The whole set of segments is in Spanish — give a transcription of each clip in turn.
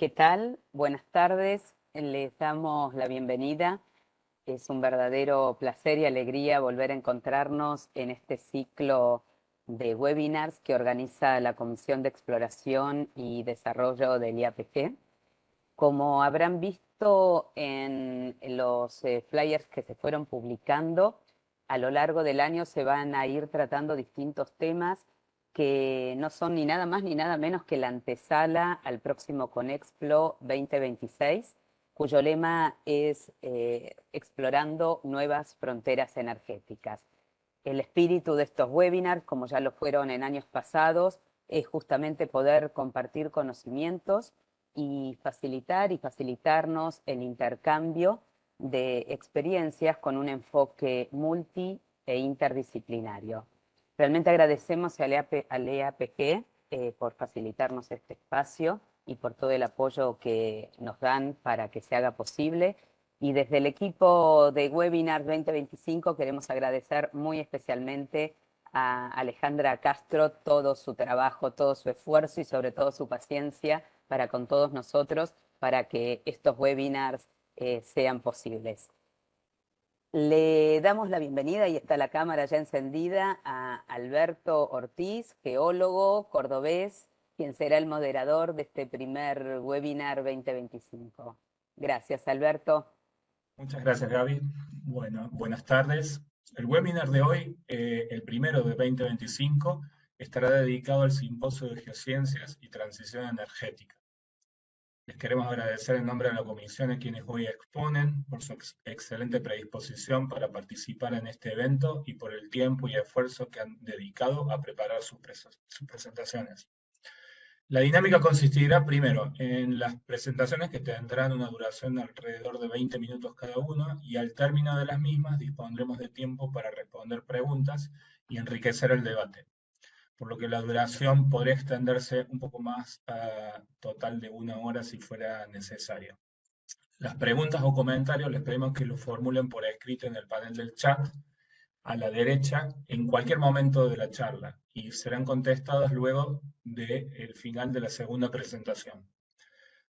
¿Qué tal? Buenas tardes. Les damos la bienvenida. Es un verdadero placer y alegría volver a encontrarnos en este ciclo de webinars que organiza la Comisión de Exploración y Desarrollo del IAPG. Como habrán visto en los flyers que se fueron publicando, a lo largo del año se van a ir tratando distintos temas que no son ni nada más ni nada menos que la antesala al próximo Conexplo 2026, cuyo lema es Explorando Nuevas Fronteras Energéticas. El espíritu de estos webinars, como ya lo fueron en años pasados, es justamente poder compartir conocimientos y facilitarnos el intercambio de experiencias con un enfoque multi e interdisciplinario. Realmente agradecemos al EAPG por facilitarnos este espacio y por todo el apoyo que nos dan para que se haga posible. Y desde el equipo de Webinar 2025 queremos agradecer muy especialmente a Alejandra Castro todo su trabajo, todo su esfuerzo y sobre todo su paciencia para con todos nosotros para que estos webinars sean posibles. Le damos la bienvenida, y está la cámara ya encendida, a Alberto Ortiz, geólogo cordobés, quien será el moderador de este primer webinar 2025. Gracias, Alberto. Muchas gracias, Gaby. Bueno, buenas tardes. El webinar de hoy, el primero de 2025, estará dedicado al Simposio de Geociencias y Transición Energética. Les queremos agradecer en nombre de la comisión a quienes hoy exponen por su excelente predisposición para participar en este evento y por el tiempo y esfuerzo que han dedicado a preparar sus presentaciones. La dinámica consistirá primero en las presentaciones que tendrán una duración de alrededor de 20 minutos cada uno, y al término de las mismas dispondremos de tiempo para responder preguntas y enriquecer el debate, por lo que la duración podría extenderse un poco más a total de 1 hora si fuera necesario. Las preguntas o comentarios les pedimos que los formulen por escrito en el panel del chat a la derecha en cualquier momento de la charla y serán contestadas luego del final de la segunda presentación.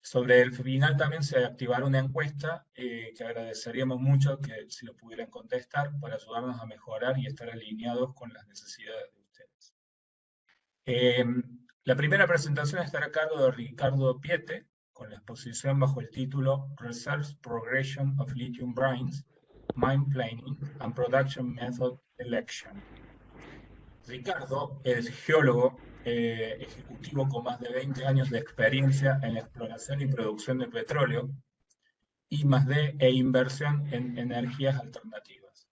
Sobre el final también se activará una encuesta que agradeceríamos mucho que si lo pudieran contestar para ayudarnos a mejorar y estar alineados con las necesidades de ustedes. La primera presentación estará a cargo de Ricardo Piete, con la exposición bajo el título Research Progression of Lithium Brines, Mine Planning and Production Method Election. Ricardo es geólogo ejecutivo con más de 20 años de experiencia en la exploración y producción de petróleo, I+D e inversión en energías alternativas.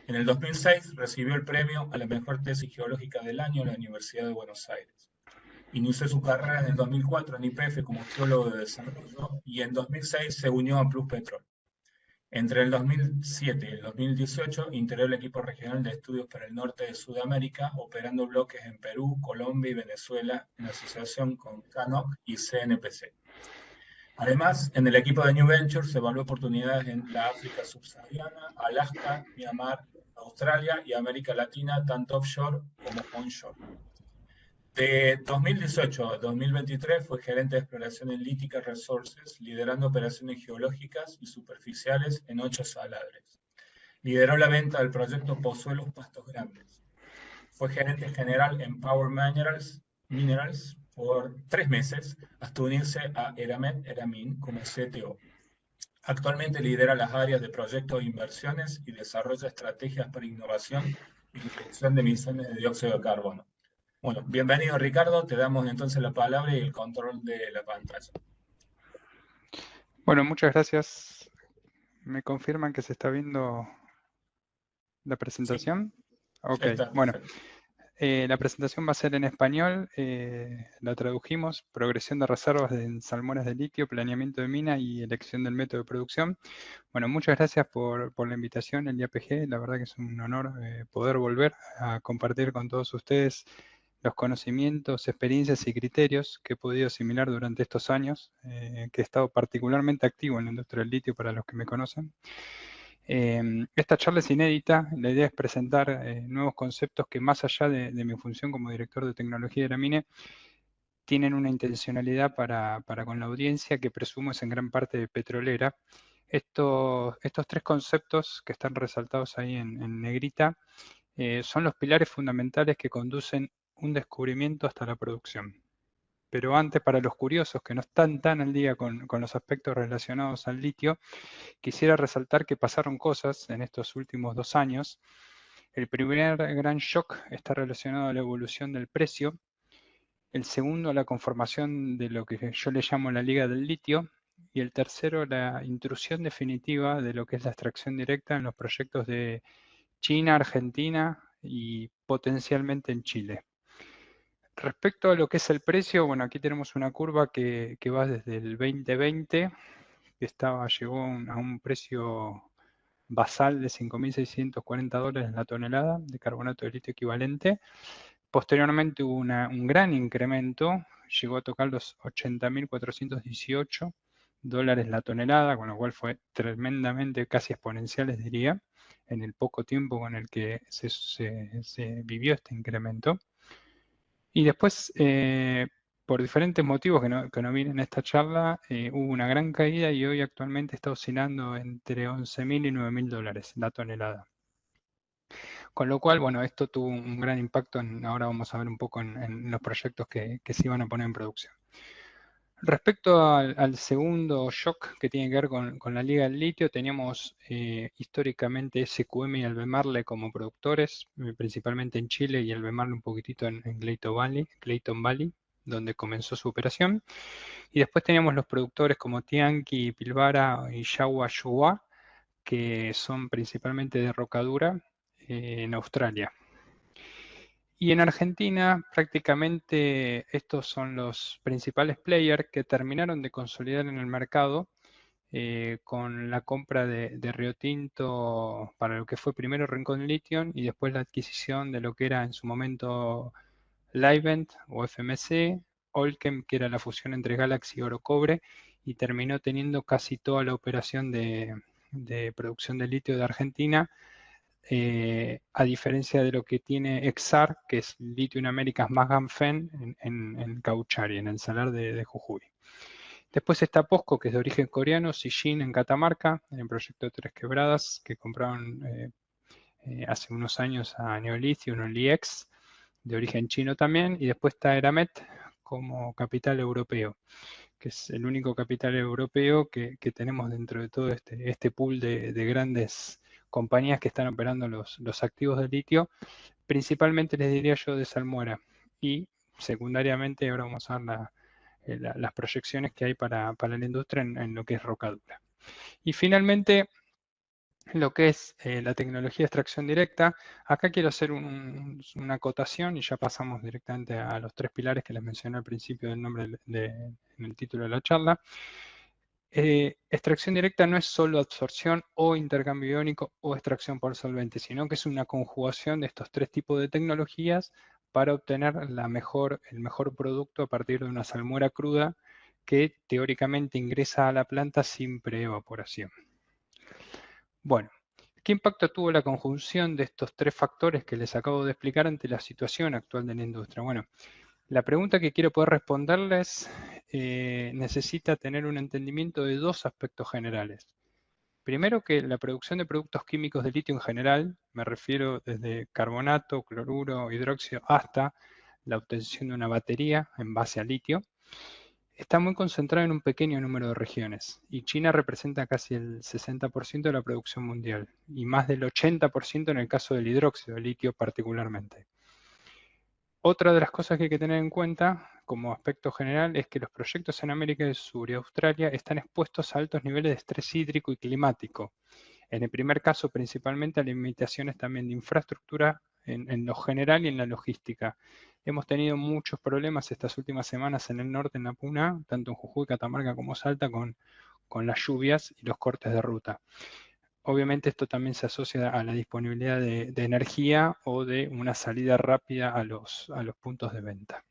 En el 2006 recibió el premio a la mejor tesis geológica del año en la Universidad de Buenos Aires. Inició su carrera en el 2004 en YPF como geólogo de desarrollo y en 2006 se unió a Pluspetrol. Entre el 2007 y el 2018 integró el equipo regional de estudios para el norte de Sudamérica, operando bloques en Perú, Colombia y Venezuela en asociación con CANOC y CNPC. Además, en el equipo de New Ventures se evaluó oportunidades en la África subsahariana, Alaska, Myanmar, Australia y América Latina, tanto offshore como onshore. De 2018 a 2023 fue gerente de exploración en Lítica Resources, liderando operaciones geológicas y superficiales en 8 saladres. Lideró la venta del proyecto Pozuelos Pastos Grandes. Fue gerente general en Power Minerals por 3 meses, hasta unirse a Eramet Eramin como CTO. Actualmente lidera las áreas de proyectos de inversiones y desarrolla estrategias para innovación y reducción de emisiones de dióxido de carbono. Bueno, bienvenido Ricardo, te damos entonces la palabra y el control de la pantalla. Bueno, muchas gracias. ¿Me confirman que se está viendo la presentación? Sí, Ok, está bueno. perfecto. La presentación va a ser en español, la tradujimos: progresión de reservas en salmones de litio, planeamiento de mina y elección del método de producción. Bueno, muchas gracias por la invitación, el IAPG. La verdad que es un honor poder volver a compartir con todos ustedes los conocimientos, experiencias y criterios que he podido asimilar durante estos años, que he estado particularmente activo en la industria del litio, para los que me conocen. Esta charla es inédita. La idea es presentar nuevos conceptos que, más allá de mi función como director de tecnología de la MINE, tienen una intencionalidad para con la audiencia que presumo es en gran parte petrolera. Estos tres conceptos que están resaltados ahí en negrita son los pilares fundamentales que conducen un descubrimiento hasta la producción. Pero antes, para los curiosos que no están tan al día con los aspectos relacionados al litio, quisiera resaltar que pasaron cosas en estos últimos 2 años. El primer gran shock está relacionado a la evolución del precio. El segundo, la conformación de lo que yo le llamo la Liga del Litio. Y el tercero, la intrusión definitiva de lo que es la extracción directa en los proyectos de China, Argentina y potencialmente en Chile. Respecto a lo que es el precio, bueno, aquí tenemos una curva que va desde el 2020, que llegó a un precio basal de $5.640 la tonelada de carbonato de litio equivalente. Posteriormente hubo un gran incremento, llegó a tocar los $80.418 la tonelada, con lo cual fue tremendamente, casi exponenciales diría, en el poco tiempo con el que se vivió este incremento. Y después, por diferentes motivos que no vienen en esta charla, hubo una gran caída y hoy actualmente está oscilando entre $11.000 y $9.000 la tonelada. Con lo cual, bueno, esto tuvo un gran impacto, ahora vamos a ver un poco en los proyectos que se iban a poner en producción. Respecto al segundo shock que tiene que ver con la Liga del Litio, teníamos históricamente SQM y Albemarle como productores, principalmente en Chile y Albemarle un poquitito en Clayton Valley, donde comenzó su operación. Y después teníamos los productores como Tianqi, Pilbara y Yawa Yuhua, que son principalmente de rocadura en Australia. Y en Argentina prácticamente estos son los principales players que terminaron de consolidar en el mercado con la compra de Rio Tinto para lo que fue primero Rincón Lithium y después la adquisición de lo que era en su momento Livent o FMC, Allkem, que era la fusión entre Galaxy y Oro Cobre, y terminó teniendo casi toda la operación de producción de litio de Argentina. A diferencia de lo que tiene Exar, que es Lithium Americas más Ganfeng en Cauchari, en el salar de Jujuy. Después está POSCO, que es de origen coreano, Sijin en Catamarca, en el proyecto Tres Quebradas, que compraron hace unos años a Neolithium, un LIEX, de origen chino también, y después está Eramet como capital europeo, que es el único capital europeo que tenemos dentro de todo este pool de grandes compañías que están operando los activos de litio, principalmente les diría yo de salmuera, y secundariamente ahora vamos a ver las proyecciones que hay para la industria en lo que es rocadura. Y finalmente, lo que es la tecnología de extracción directa, acá quiero hacer una acotación y ya pasamos directamente a los 3 pilares que les mencioné al principio del nombre en el título de la charla. Extracción directa no es solo absorción o intercambio iónico o extracción por solvente, sino que es una conjugación de estos 3 tipos de tecnologías para obtener el mejor producto a partir de una salmuera cruda que teóricamente ingresa a la planta sin preevaporación. Bueno, ¿qué impacto tuvo la conjunción de estos 3 factores que les acabo de explicar ante la situación actual de la industria? Bueno, la pregunta que quiero poder responderles necesita tener un entendimiento de 2 aspectos generales. Primero, que la producción de productos químicos de litio en general, me refiero desde carbonato, cloruro, hidróxido, hasta la obtención de una batería en base a litio, está muy concentrada en un pequeño número de regiones, y China representa casi el 60% de la producción mundial, y más del 80% en el caso del hidróxido, el litio particularmente. Otra de las cosas que hay que tener en cuenta, como aspecto general, es que los proyectos en América del Sur y Australia están expuestos a altos niveles de estrés hídrico y climático. En el primer caso, principalmente a limitaciones también de infraestructura en lo general y en la logística. Hemos tenido muchos problemas estas últimas semanas en el norte, en la Puna, tanto en Jujuy, Catamarca como Salta, con las lluvias y los cortes de ruta. Obviamente esto también se asocia a la disponibilidad de energía o de una salida rápida a los puntos de venta.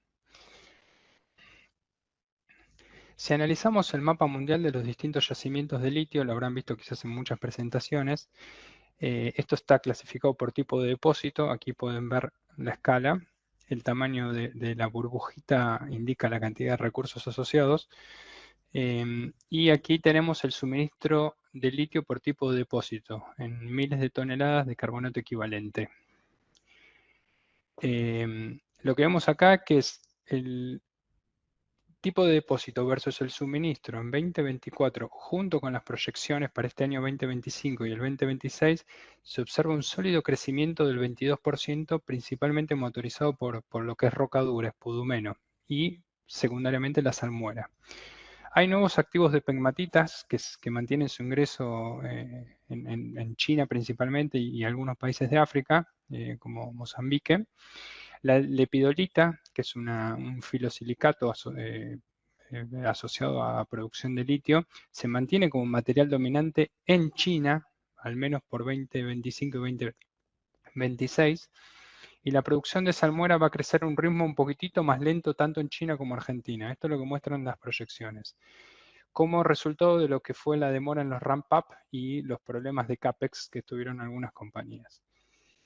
Si analizamos el mapa mundial de los distintos yacimientos de litio, lo habrán visto quizás en muchas presentaciones, esto está clasificado por tipo de depósito, aquí pueden ver la escala. el tamaño de la burbujita indica la cantidad de recursos asociados. Y aquí tenemos el suministro de litio por tipo de depósito, en miles de toneladas de carbonato equivalente. Lo que vemos acá que es el tipo de depósito versus el suministro en 2024, junto con las proyecciones para este año 2025 y el 2026, se observa un sólido crecimiento del 22%, principalmente motorizado por lo que es roca dura, espudumeno, y secundariamente la salmuera. Hay nuevos activos de pegmatitas que mantienen su ingreso en China principalmente y algunos países de África, como Mozambique. La lepidolita, que es un filosilicato asociado a producción de litio, se mantiene como material dominante en China, al menos por 2025 y 2026, y la producción de salmuera va a crecer a un ritmo un poquitito más lento tanto en China como en Argentina. Esto es lo que muestran las proyecciones. Como resultado de lo que fue la demora en los ramp-up y los problemas de CAPEX que tuvieron algunas compañías.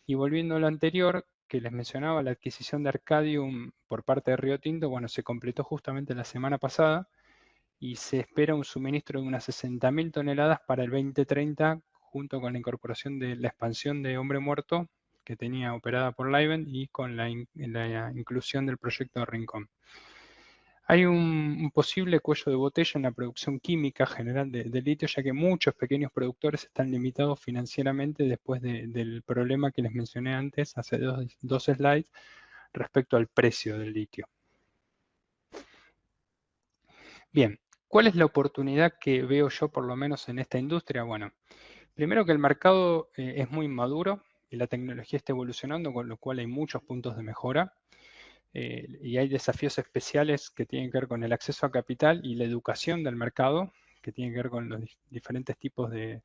Y volviendo a lo anterior, que les mencionaba, la adquisición de Arcadium por parte de Río Tinto, bueno, se completó justamente la semana pasada y se espera un suministro de unas 60.000 toneladas para el 2030, junto con la incorporación de la expansión de Hombre Muerto que tenía operada por Livent y con la inclusión del proyecto de Rincón. Hay un posible cuello de botella en la producción química general de litio, ya que muchos pequeños productores están limitados financieramente después del problema que les mencioné antes, hace dos slides, respecto al precio del litio. Bien, ¿cuál es la oportunidad que veo yo por lo menos en esta industria? Bueno, primero que el mercado es muy maduro y la tecnología está evolucionando, con lo cual hay muchos puntos de mejora. Y hay desafíos especiales que tienen que ver con el acceso a capital y la educación del mercado, que tienen que ver con los diferentes tipos de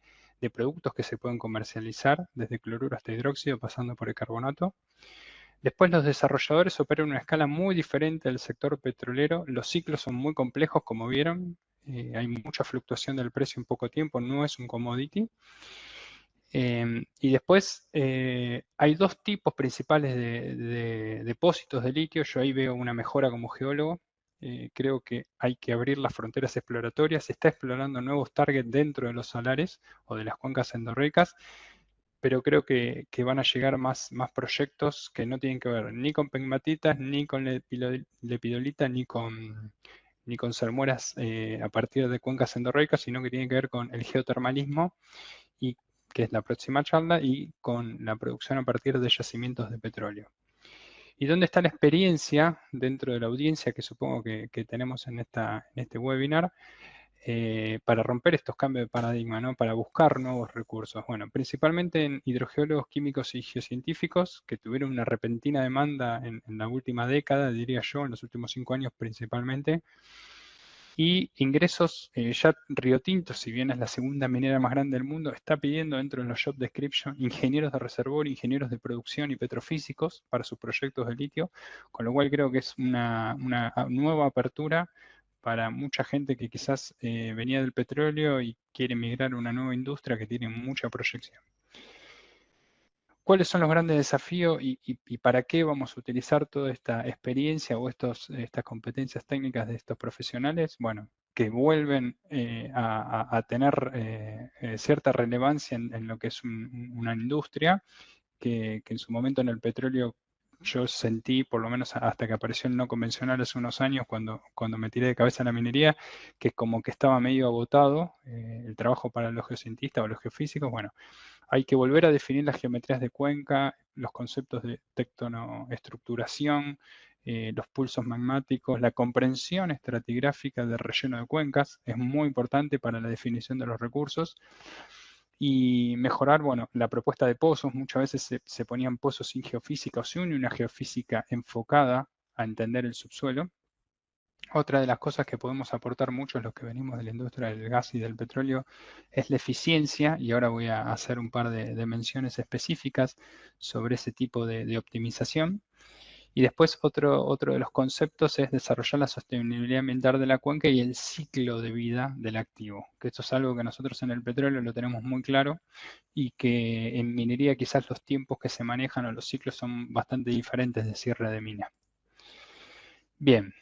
productos que se pueden comercializar, desde cloruro hasta hidróxido, pasando por el carbonato. Después los desarrolladores operan en una escala muy diferente del sector petrolero. Los ciclos son muy complejos, como vieron. Hay mucha fluctuación del precio en poco tiempo, no es un commodity. Y después hay dos tipos principales de depósitos de litio. Yo ahí veo una mejora como geólogo. Creo que hay que abrir las fronteras exploratorias. Se está explorando nuevos targets dentro de los salares o de las cuencas endorreicas, pero creo que van a llegar más proyectos que no tienen que ver ni con pegmatitas, ni con lepidolita, ni con salmueras a partir de cuencas endorreicas, sino que tienen que ver con el geotermalismo, y que es la próxima charla, y con la producción a partir de yacimientos de petróleo. ¿Y dónde está la experiencia dentro de la audiencia que supongo que tenemos en este webinar para romper estos cambios de paradigma, ¿no? Para buscar nuevos recursos? Bueno, principalmente en hidrogeólogos químicos y geocientíficos que tuvieron una repentina demanda en la última década, diría yo, en los últimos 5 años principalmente. Y ingresos, ya Río Tinto, si bien es la segunda minera más grande del mundo, está pidiendo dentro de los job description ingenieros de reservorio, ingenieros de producción y petrofísicos para sus proyectos de litio, con lo cual creo que es una nueva apertura para mucha gente que quizás venía del petróleo y quiere migrar a una nueva industria que tiene mucha proyección. ¿Cuáles son los grandes desafíos y para qué vamos a utilizar toda esta experiencia o estas competencias técnicas de estos profesionales? Bueno, que vuelven a tener cierta relevancia en lo que es una industria que en su momento en el petróleo yo sentí, por lo menos hasta que apareció el no convencional hace unos años, cuando me tiré de cabeza en la minería, que como que estaba medio agotado el trabajo para los geocientistas o los geofísicos. Bueno, hay que volver a definir las geometrías de cuenca, los conceptos de tectonoestructuración, los pulsos magmáticos, la comprensión estratigráfica del relleno de cuencas, es muy importante para la definición de los recursos. Y mejorar, bueno, la propuesta de pozos. Muchas veces se ponían pozos sin geofísica o sin una geofísica enfocada a entender el subsuelo. Otra de las cosas que podemos aportar muchos los que venimos de la industria del gas y del petróleo es la eficiencia, y ahora voy a hacer un par de menciones específicas sobre ese tipo de optimización. Y después otro de los conceptos es desarrollar la sostenibilidad ambiental de la cuenca y el ciclo de vida del activo, que esto es algo que nosotros en el petróleo lo tenemos muy claro y que en minería quizás los tiempos que se manejan o los ciclos son bastante diferentes de cierre de mina. Bien,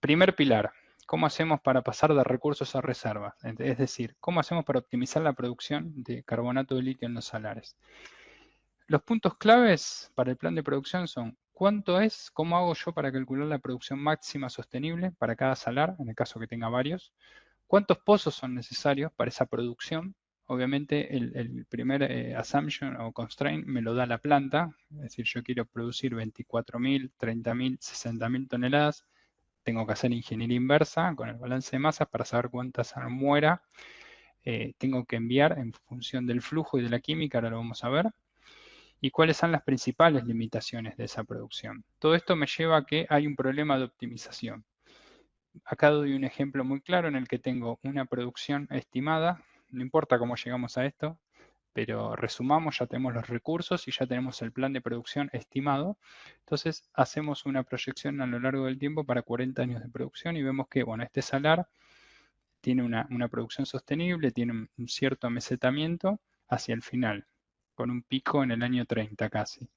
primer pilar, ¿cómo hacemos para pasar de recursos a reservas? Es decir, ¿cómo hacemos para optimizar la producción de carbonato de litio en los salares? Los puntos claves para el plan de producción son cuánto es, cómo hago yo para calcular la producción máxima sostenible para cada salar, en el caso que tenga varios, cuántos pozos son necesarios para esa producción. Obviamente el primer assumption o constraint me lo da la planta, es decir, yo quiero producir 24.000, 30.000, 60.000 toneladas, tengo que hacer ingeniería inversa con el balance de masas para saber cuánta salmuera tengo que enviar en función del flujo y de la química, ahora lo vamos a ver, y cuáles son las principales limitaciones de esa producción. Todo esto me lleva a que hay un problema de optimización. Acá doy un ejemplo muy claro en el que tengo una producción estimada, no importa cómo llegamos a esto, pero resumamos, ya tenemos los recursos y ya tenemos el plan de producción estimado. Entonces hacemos una proyección a lo largo del tiempo para 40 años de producción y vemos que, bueno, este salar tiene una producción sostenible, tiene un cierto amesetamiento hacia el final, con un pico en el año 30 casi.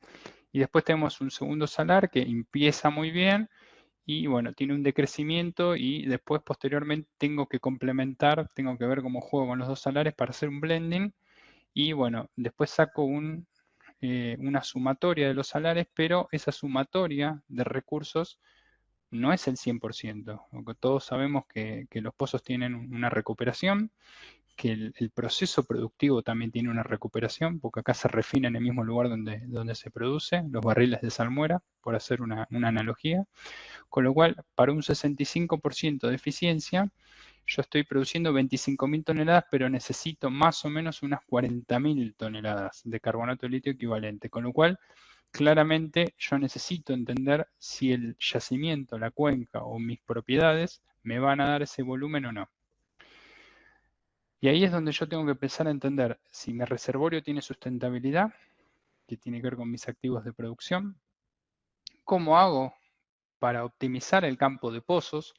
Y después tenemos un segundo salar que empieza muy bien y bueno, tiene un decrecimiento y después posteriormente tengo que complementar, tengo que ver cómo juego con los dos salares para hacer un blending y bueno, después saco una sumatoria de los salares, pero esa sumatoria de recursos no es el 100%, porque todos sabemos que los pozos tienen una recuperación, que el proceso productivo también tiene una recuperación, porque acá se refina en el mismo lugar donde se produce, los barriles de salmuera, por hacer una analogía, con lo cual para un 65% de eficiencia, yo estoy produciendo 25.000 toneladas, pero necesito más o menos unas 40.000 toneladas de carbonato de litio equivalente, con lo cual claramente yo necesito entender si el yacimiento, la cuenca o mis propiedades me van a dar ese volumen o no. Y ahí es donde yo tengo que empezar a entender si mi reservorio tiene sustentabilidad, que tiene que ver con mis activos de producción, cómo hago para optimizar el campo de pozos,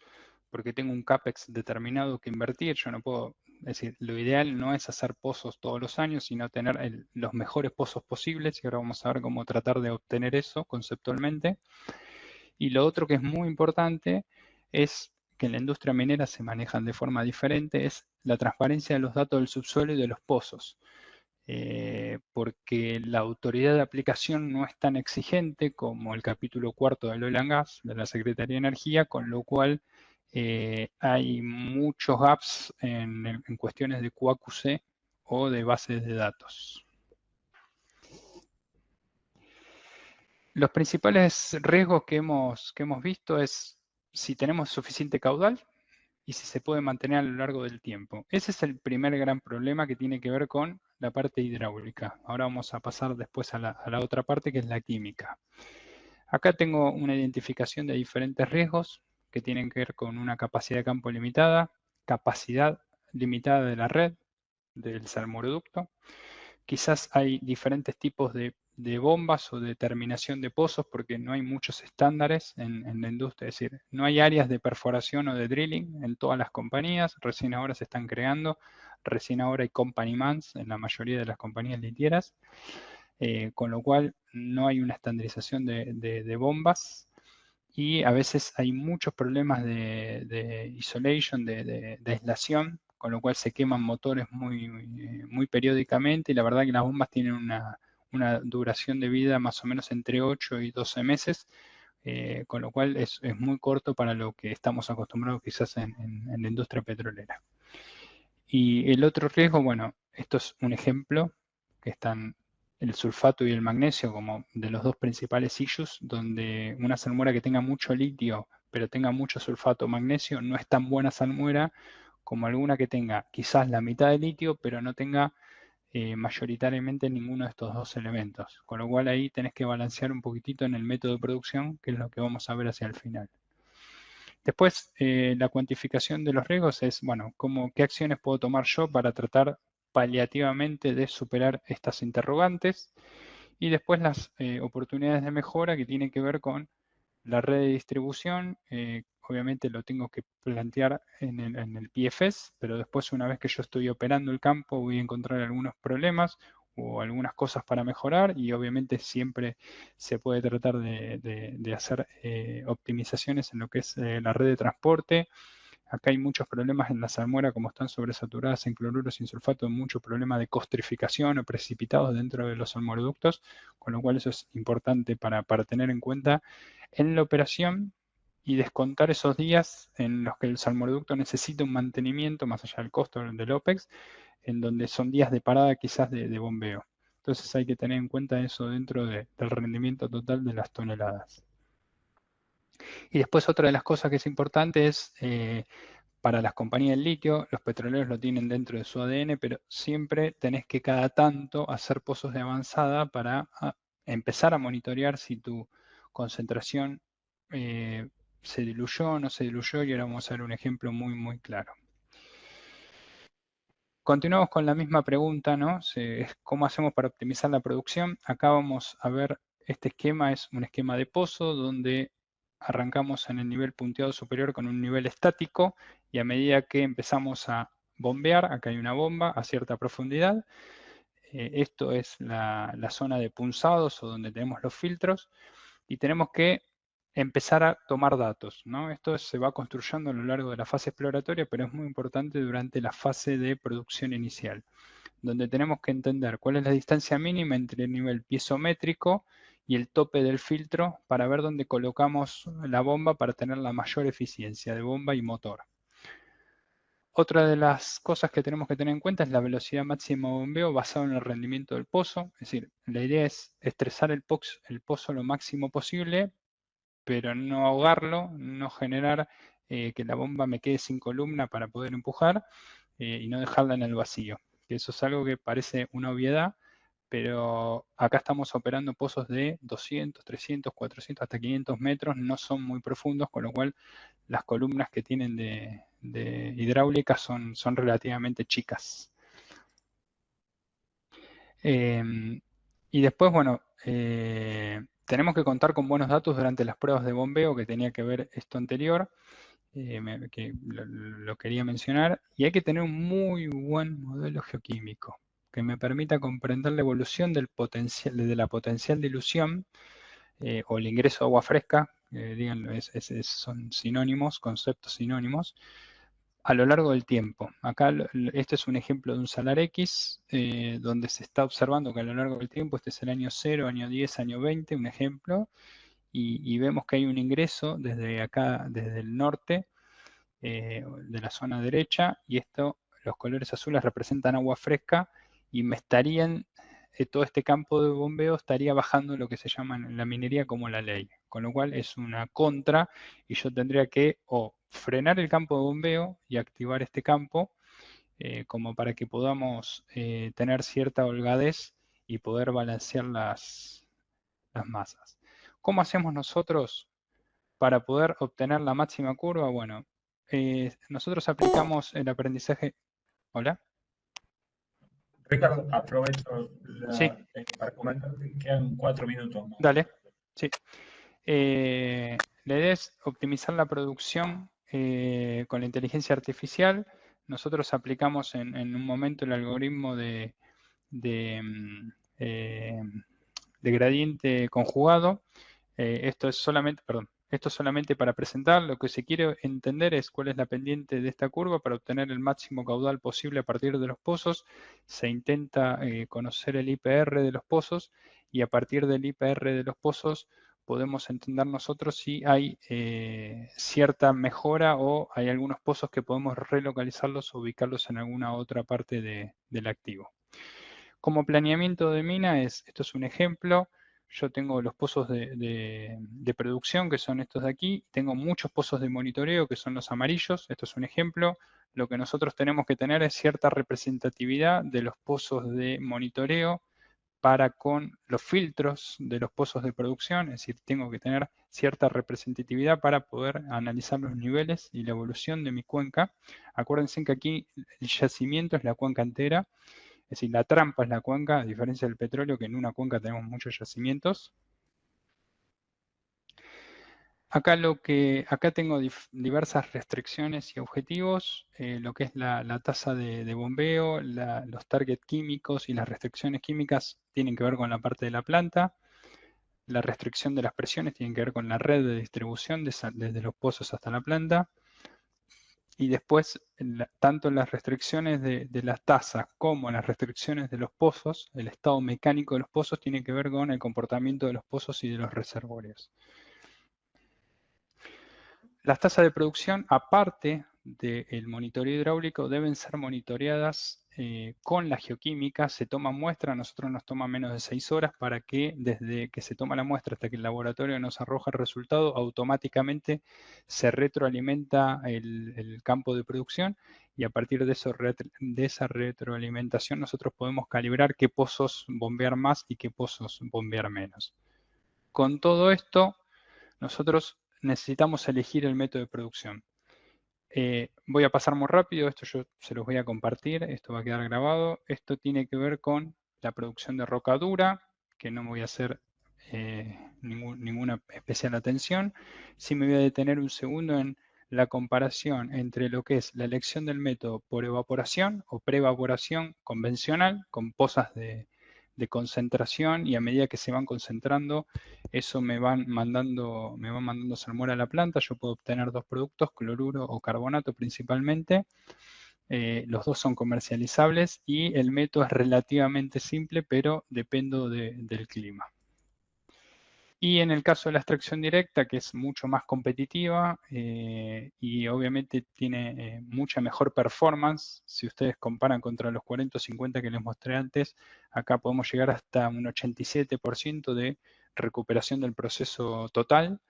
porque tengo un CAPEX determinado que invertir, yo no puedo, es decir, lo ideal no es hacer pozos todos los años, sino tener los mejores pozos posibles, y ahora vamos a ver cómo tratar de obtener eso conceptualmente. Y lo otro que es muy importante es que en la industria minera se manejan de forma diferente, es la transparencia de los datos del subsuelo y de los pozos. Porque la autoridad de aplicación no es tan exigente como el capítulo 4 del Oil and Gas de la Secretaría de Energía, con lo cual hay muchos gaps en cuestiones de QAQC o de bases de datos. Los principales riesgos que hemos visto es si tenemos suficiente caudal y si se puede mantener a lo largo del tiempo. Ese es el primer gran problema que tiene que ver con la parte hidráulica. Ahora vamos a pasar después a la otra parte que es la química. Acá tengo una identificación de diferentes riesgos que tienen que ver con una capacidad de campo limitada, capacidad limitada de la red, del salmoreducto. Quizás hay diferentes tipos de bombas o de terminación de pozos porque no hay muchos estándares en la industria, es decir, no hay áreas de perforación o de drilling en todas las compañías, recién ahora se están creando, recién ahora hay company mans en la mayoría de las compañías litieras, con lo cual no hay una estandarización de bombas y a veces hay muchos problemas de isolation, de aislación, con lo cual se queman motores muy periódicamente y la verdad que las bombas tienen una duración de vida más o menos entre 8 y 12 meses, con lo cual es muy corto para lo que estamos acostumbrados quizás en la industria petrolera. Y el otro riesgo, bueno, esto es un ejemplo, que están el sulfato y el magnesio como de los dos principales issues, donde una salmuera que tenga mucho litio, pero tenga mucho sulfato o magnesio, no es tan buena salmuera como alguna que tenga quizás la mitad de litio, pero no tenga mayoritariamente ninguno de estos dos elementos. Con lo cual ahí tenés que balancear un poquitito en el método de producción, que es lo que vamos a ver hacia el final. Después, la cuantificación de los riesgos es, bueno, ¿qué acciones puedo tomar yo para tratar paliativamente de superar estas interrogantes? Y después las oportunidades de mejora que tienen que ver con la red de distribución. Obviamente lo tengo que plantear en el PFS, pero después una vez que yo estoy operando el campo voy a encontrar algunos problemas o algunas cosas para mejorar, y obviamente siempre se puede tratar de hacer optimizaciones en lo que es la red de transporte. Acá hay muchos problemas en la salmuera, como están sobresaturadas en cloruro sin sulfato, mucho problema de costrificación o precipitados dentro de los salmoreductos, con lo cual eso es importante para tener en cuenta en la operación y descontar esos días en los que el salmoreducto necesita un mantenimiento, más allá del costo del OPEX, en donde son días de parada quizás de bombeo. Entonces hay que tener en cuenta eso dentro del rendimiento total de las toneladas. Y después otra de las cosas que es importante es, para las compañías del litio, los petroleros lo tienen dentro de su ADN, pero siempre tenés que cada tanto hacer pozos de avanzada para empezar a monitorear si tu concentración se diluyó o no se diluyó, y ahora vamos a ver un ejemplo muy, muy claro. Continuamos con la misma pregunta, ¿no? ¿Cómo hacemos para optimizar la producción? Acá vamos a ver, este esquema es un esquema de pozo donde arrancamos en el nivel punteado superior con un nivel estático, y a medida que empezamos a bombear, acá hay una bomba a cierta profundidad. Esto es la zona de punzados o donde tenemos los filtros, y tenemos que empezar a tomar datos, ¿no? Esto se va construyendo a lo largo de la fase exploratoria, pero es muy importante durante la fase de producción inicial, donde tenemos que entender cuál es la distancia mínima entre el nivel piezométrico y el tope del filtro para ver dónde colocamos la bomba para tener la mayor eficiencia de bomba y motor. Otra de las cosas que tenemos que tener en cuenta es la velocidad máxima de bombeo basado en el rendimiento del pozo. Es decir, la idea es estresar el pozo lo máximo posible, pero no ahogarlo, no generar que la bomba me quede sin columna para poder empujar, y no dejarla en el vacío. Eso es algo que parece una obviedad, pero acá estamos operando pozos de 200, 300, 400, hasta 500 metros, no son muy profundos, con lo cual las columnas que tienen de hidráulica son relativamente chicas. Y después, bueno, tenemos que contar con buenos datos durante las pruebas de bombeo, que tenía que ver esto anterior, que lo quería mencionar, y hay que tener un muy buen modelo geoquímico que me permita comprender la evolución de la potencial dilución o el ingreso de agua fresca, díganlo, son sinónimos, conceptos sinónimos, a lo largo del tiempo. Acá este es un ejemplo de un salar X, donde se está observando que a lo largo del tiempo, este es el año 0, año 10, año 20, un ejemplo, y vemos que hay un ingreso desde acá, desde el norte, de la zona derecha, y los colores azules representan agua fresca, y me estarían, todo este campo de bombeo estaría bajando lo que se llama en la minería como la ley, con lo cual es una contra, y yo tendría que o frenar el campo de bombeo y activar este campo, como para que podamos tener cierta holgadez y poder balancear las masas. ¿Cómo hacemos nosotros para poder obtener la máxima curva? Bueno, nosotros aplicamos el aprendizaje. ¿Hola? Ricardo, aprovecho Sí, para comentar que quedan 4 minutos más. dale. Sí. La idea es optimizar la producción con la inteligencia artificial. Nosotros aplicamos en un momento el algoritmo de gradiente conjugado. Esto es solamente para presentar. Lo que se quiere entender es cuál es la pendiente de esta curva para obtener el máximo caudal posible a partir de los pozos. Se intenta conocer el IPR de los pozos, y a partir del IPR de los pozos podemos entender nosotros si hay cierta mejora, o hay algunos pozos que podemos relocalizarlos o ubicarlos en alguna otra parte del activo. Como planeamiento de mina, esto es un ejemplo. Yo tengo los pozos de producción, que son estos de aquí. Tengo muchos pozos de monitoreo, que son los amarillos. Esto es un ejemplo. Lo que nosotros tenemos que tener es cierta representatividad de los pozos de monitoreo para con los filtros de los pozos de producción. Es decir, tengo que tener cierta representatividad para poder analizar los niveles y la evolución de mi cuenca. Acuérdense que aquí el yacimiento es la cuenca entera. Es decir, la trampa es la cuenca, a diferencia del petróleo, que en una cuenca tenemos muchos yacimientos. Acá tengo diversas restricciones y objetivos, lo que es la tasa de bombeo, los target químicos y las restricciones químicas tienen que ver con la parte de la planta. La restricción de las presiones tiene que ver con la red de distribución desde los pozos hasta la planta. Y después, tanto las restricciones de las tasas como las restricciones de los pozos, el estado mecánico de los pozos tiene que ver con el comportamiento de los pozos y de los reservorios. Las tasas de producción, aparte del monitoreo hidráulico, deben ser monitoreadas con la geoquímica. Se toma muestra, a nosotros nos toma menos de 6 horas para que desde que se toma la muestra hasta que el laboratorio nos arroja el resultado, automáticamente se retroalimenta el campo de producción y a partir de esa retroalimentación nosotros podemos calibrar qué pozos bombear más y qué pozos bombear menos. Con todo esto, nosotros necesitamos elegir el método de producción. Voy a pasar muy rápido, esto yo se los voy a compartir, esto va a quedar grabado. Esto tiene que ver con la producción de roca dura, que no me voy a hacer ninguna especial atención. Sí me voy a detener un segundo en la comparación entre lo que es la elección del método por evaporación o pre-evaporación convencional, con pozas de concentración, y a medida que se van concentrando, eso me van mandando salmuera a la planta. Yo puedo obtener dos productos, cloruro o carbonato principalmente. Los dos son comercializables y el método es relativamente simple, pero dependo del clima. Y en el caso de la extracción directa, que es mucho más competitiva y obviamente tiene mucha mejor performance, si ustedes comparan contra los 40 o 50 que les mostré antes, acá podemos llegar hasta un 87% de recuperación del proceso total.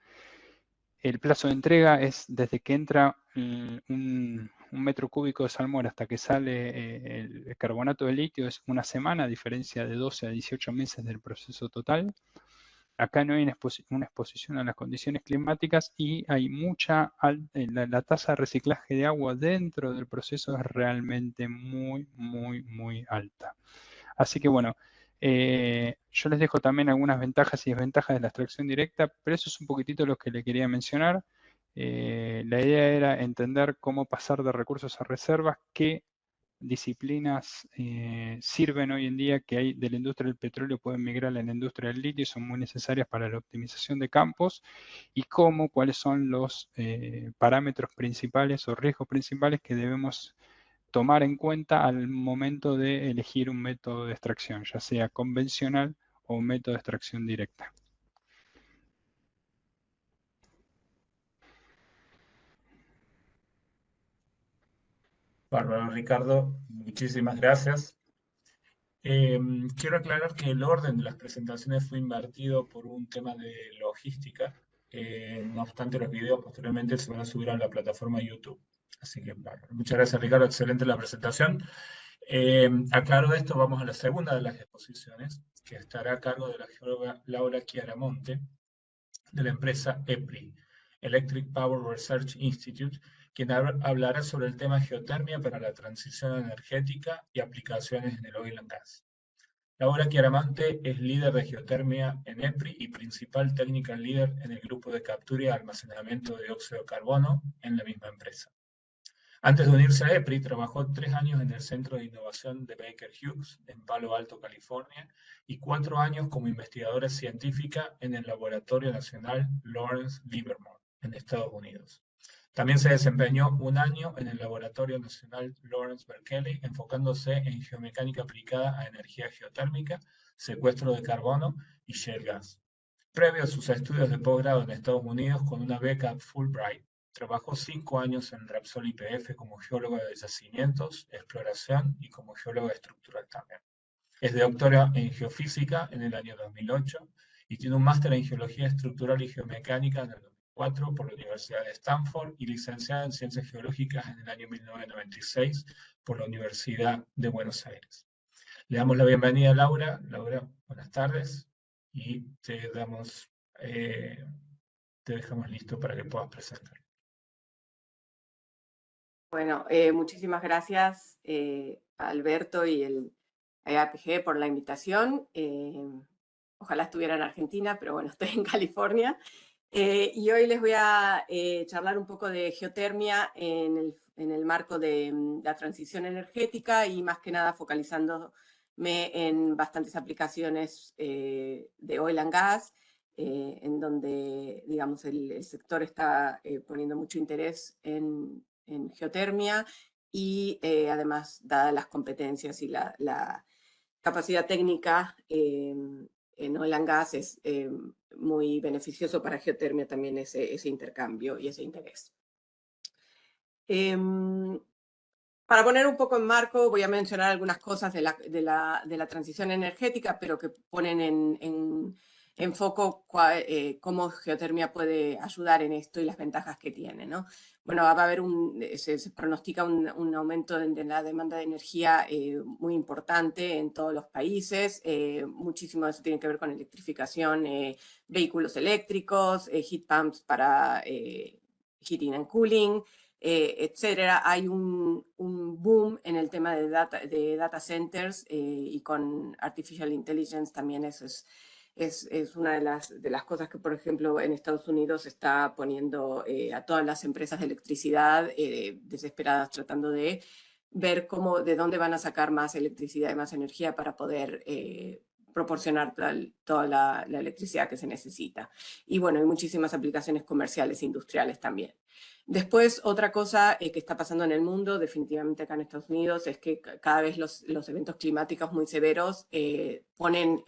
El plazo de entrega es desde que entra un metro cúbico de salmuera hasta que sale el carbonato de litio, es una semana, a diferencia de 12 a 18 meses del proceso total. Acá no hay una exposición a las condiciones climáticas y hay la tasa de reciclaje de agua dentro del proceso es realmente muy, muy, muy alta. Así que bueno, yo les dejo también algunas ventajas y desventajas de la extracción directa, pero eso es un poquitito lo que le quería mencionar. La idea era entender cómo pasar de recursos a reservas, qué disciplinas sirven hoy en día que hay de la industria del petróleo, pueden migrar a la industria del litio, son muy necesarias para la optimización de campos, y cuáles son los parámetros principales o riesgos principales que debemos tomar en cuenta al momento de elegir un método de extracción, ya sea convencional o un método de extracción directa. Bárbaro, Ricardo, muchísimas gracias. Quiero aclarar que el orden de las presentaciones fue invertido por un tema de logística. No obstante, los videos posteriormente se van a subir a la plataforma YouTube. Así que, bárbaro. Muchas gracias, Ricardo. Excelente la presentación. Aclaro esto, vamos a la segunda de las exposiciones, que estará a cargo de la geóloga Laura Chiaramonte, de la empresa EPRI, Electric Power Research Institute, quien hablará sobre el tema geotermia para la transición energética y aplicaciones en el oil and gas. Laura Chiaramonte es líder de geotermia en EPRI y principal technical leader en el grupo de captura y almacenamiento de dióxido de carbono en la misma empresa. Antes de unirse a EPRI, trabajó 3 años en el Centro de Innovación de Baker Hughes en Palo Alto, California, y 4 años como investigadora científica en el Laboratorio Nacional Lawrence Livermore, en Estados Unidos. También se desempeñó 1 año en el Laboratorio Nacional Lawrence Berkeley, enfocándose en geomecánica aplicada a energía geotérmica, secuestro de carbono y shale gas. Previo a sus estudios de posgrado en Estados Unidos con una beca Fulbright, trabajó 5 años en Repsol YPF como geólogo de yacimientos, exploración y como geólogo estructural también. Es doctora en geofísica en el año 2008 y tiene un máster en geología estructural y geomecánica en el 2004 por la Universidad de Stanford y licenciada en ciencias geológicas en el año 1996 por la Universidad de Buenos Aires. Le damos la bienvenida a Laura. Laura, buenas tardes y te dejamos listo para que puedas presentar. Bueno, muchísimas gracias a Alberto y el APG por la invitación. Ojalá estuviera en Argentina, pero bueno, estoy en California. Y hoy les voy a charlar un poco de geotermia en el marco de la transición energética y más que nada focalizándome en bastantes aplicaciones de oil and gas, en donde, digamos, el sector está poniendo mucho interés en geotermia y además, dadas las competencias y la capacidad técnica en oil and gas, es muy beneficioso para geotermia también ese intercambio y ese interés. Para poner un poco en marco, voy a mencionar algunas cosas de la transición energética, pero que ponen en foco cómo geotermia puede ayudar en esto y las ventajas que tiene, ¿no? Bueno, va a haber se pronostica un aumento de la demanda de energía muy importante en todos los países. Muchísimo de eso tiene que ver con electrificación, vehículos eléctricos, heat pumps para heating and cooling, etcétera. Hay un boom en el tema de data centers y con artificial intelligence también eso es una de las cosas que, por ejemplo, en Estados Unidos está poniendo a todas las empresas de electricidad desesperadas tratando de ver de dónde van a sacar más electricidad y más energía para poder proporcionar toda la electricidad que se necesita. Y bueno, hay muchísimas aplicaciones comerciales e industriales también. Después, otra cosa que está pasando en el mundo, definitivamente acá en Estados Unidos, es que cada vez los eventos climáticos muy severos ponen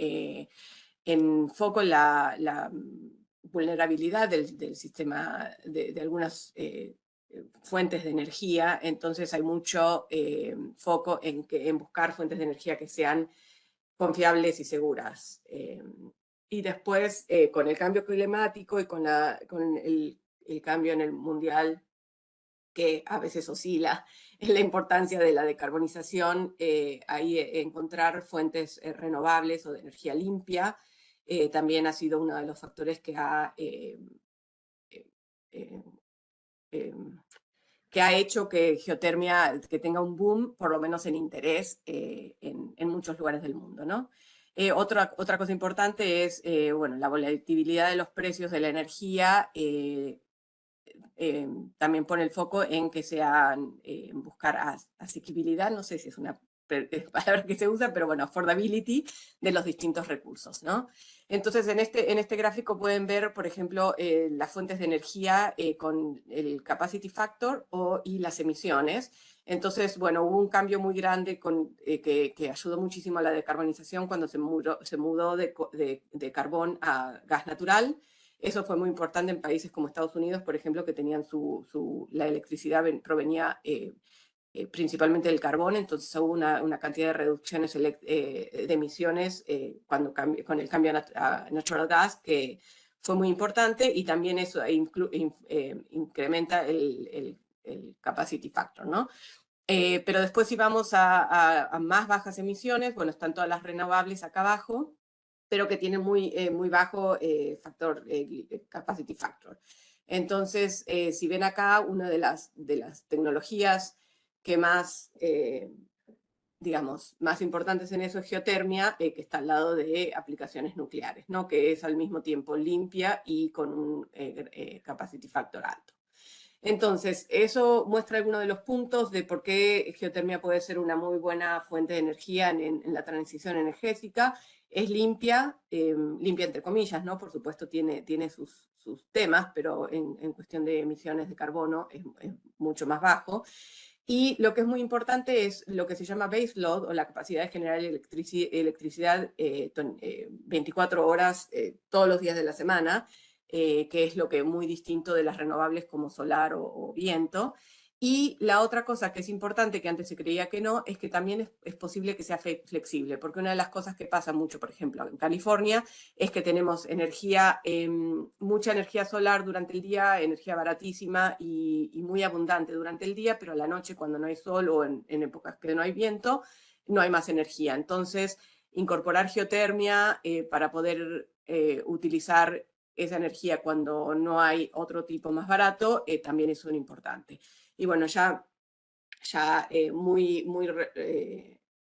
en foco la vulnerabilidad del sistema de algunas fuentes de energía. Entonces hay mucho foco en buscar fuentes de energía que sean confiables y seguras. Y después, con el cambio climático y con el cambio en el mundial, que a veces oscila en la importancia de la decarbonización, ahí encontrar fuentes renovables o de energía limpia también ha sido uno de los factores que ha hecho que geotermia tenga un boom, por lo menos en interés, en muchos lugares del mundo, ¿no? Otra cosa importante es bueno, la volatilidad de los precios de la energía. También pone el foco en que sean buscar asequibilidad, no sé si es una palabra que se usa, pero bueno, affordability de los distintos recursos, ¿no? Entonces, en este gráfico pueden ver, por ejemplo, las fuentes de energía con el capacity factor y las emisiones. Entonces, bueno, hubo un cambio muy grande que ayudó muchísimo a la decarbonización cuando se mudó de carbón a gas natural. Eso fue muy importante en países como Estados Unidos, por ejemplo, que tenían la electricidad provenía principalmente del carbón, entonces hubo una cantidad de reducciones de emisiones con el cambio a natural gas, que fue muy importante, y también eso incrementa el capacity factor, ¿no? Pero después, si vamos a más bajas emisiones, bueno, están todas las renovables acá abajo, pero que tienen muy bajo capacity factor. Entonces, si ven acá, una de las tecnologías que más, digamos, más importantes en eso es geotermia, que está al lado de aplicaciones nucleares, ¿no? Que es al mismo tiempo limpia y con un capacity factor alto. Entonces, eso muestra algunos de los puntos de por qué geotermia puede ser una muy buena fuente de energía en la transición energética. Es limpia, limpia entre comillas, ¿no? Por supuesto tiene sus temas, pero en cuestión de emisiones de carbono es mucho más bajo. Y lo que es muy importante es lo que se llama base load, o la capacidad de generar electricidad 24 horas todos los días de la semana, que es lo que es muy distinto de las renovables como solar o viento. Y la otra cosa que es importante, que antes se creía que no, es que también es posible que sea flexible, porque una de las cosas que pasa mucho, por ejemplo, en California, es que tenemos mucha energía solar durante el día, energía baratísima y muy abundante durante el día, pero a la noche, cuando no hay sol o en épocas que no hay viento, no hay más energía. Entonces, incorporar geotermia para poder utilizar esa energía cuando no hay otro tipo más barato, también es un importante. Y bueno, muy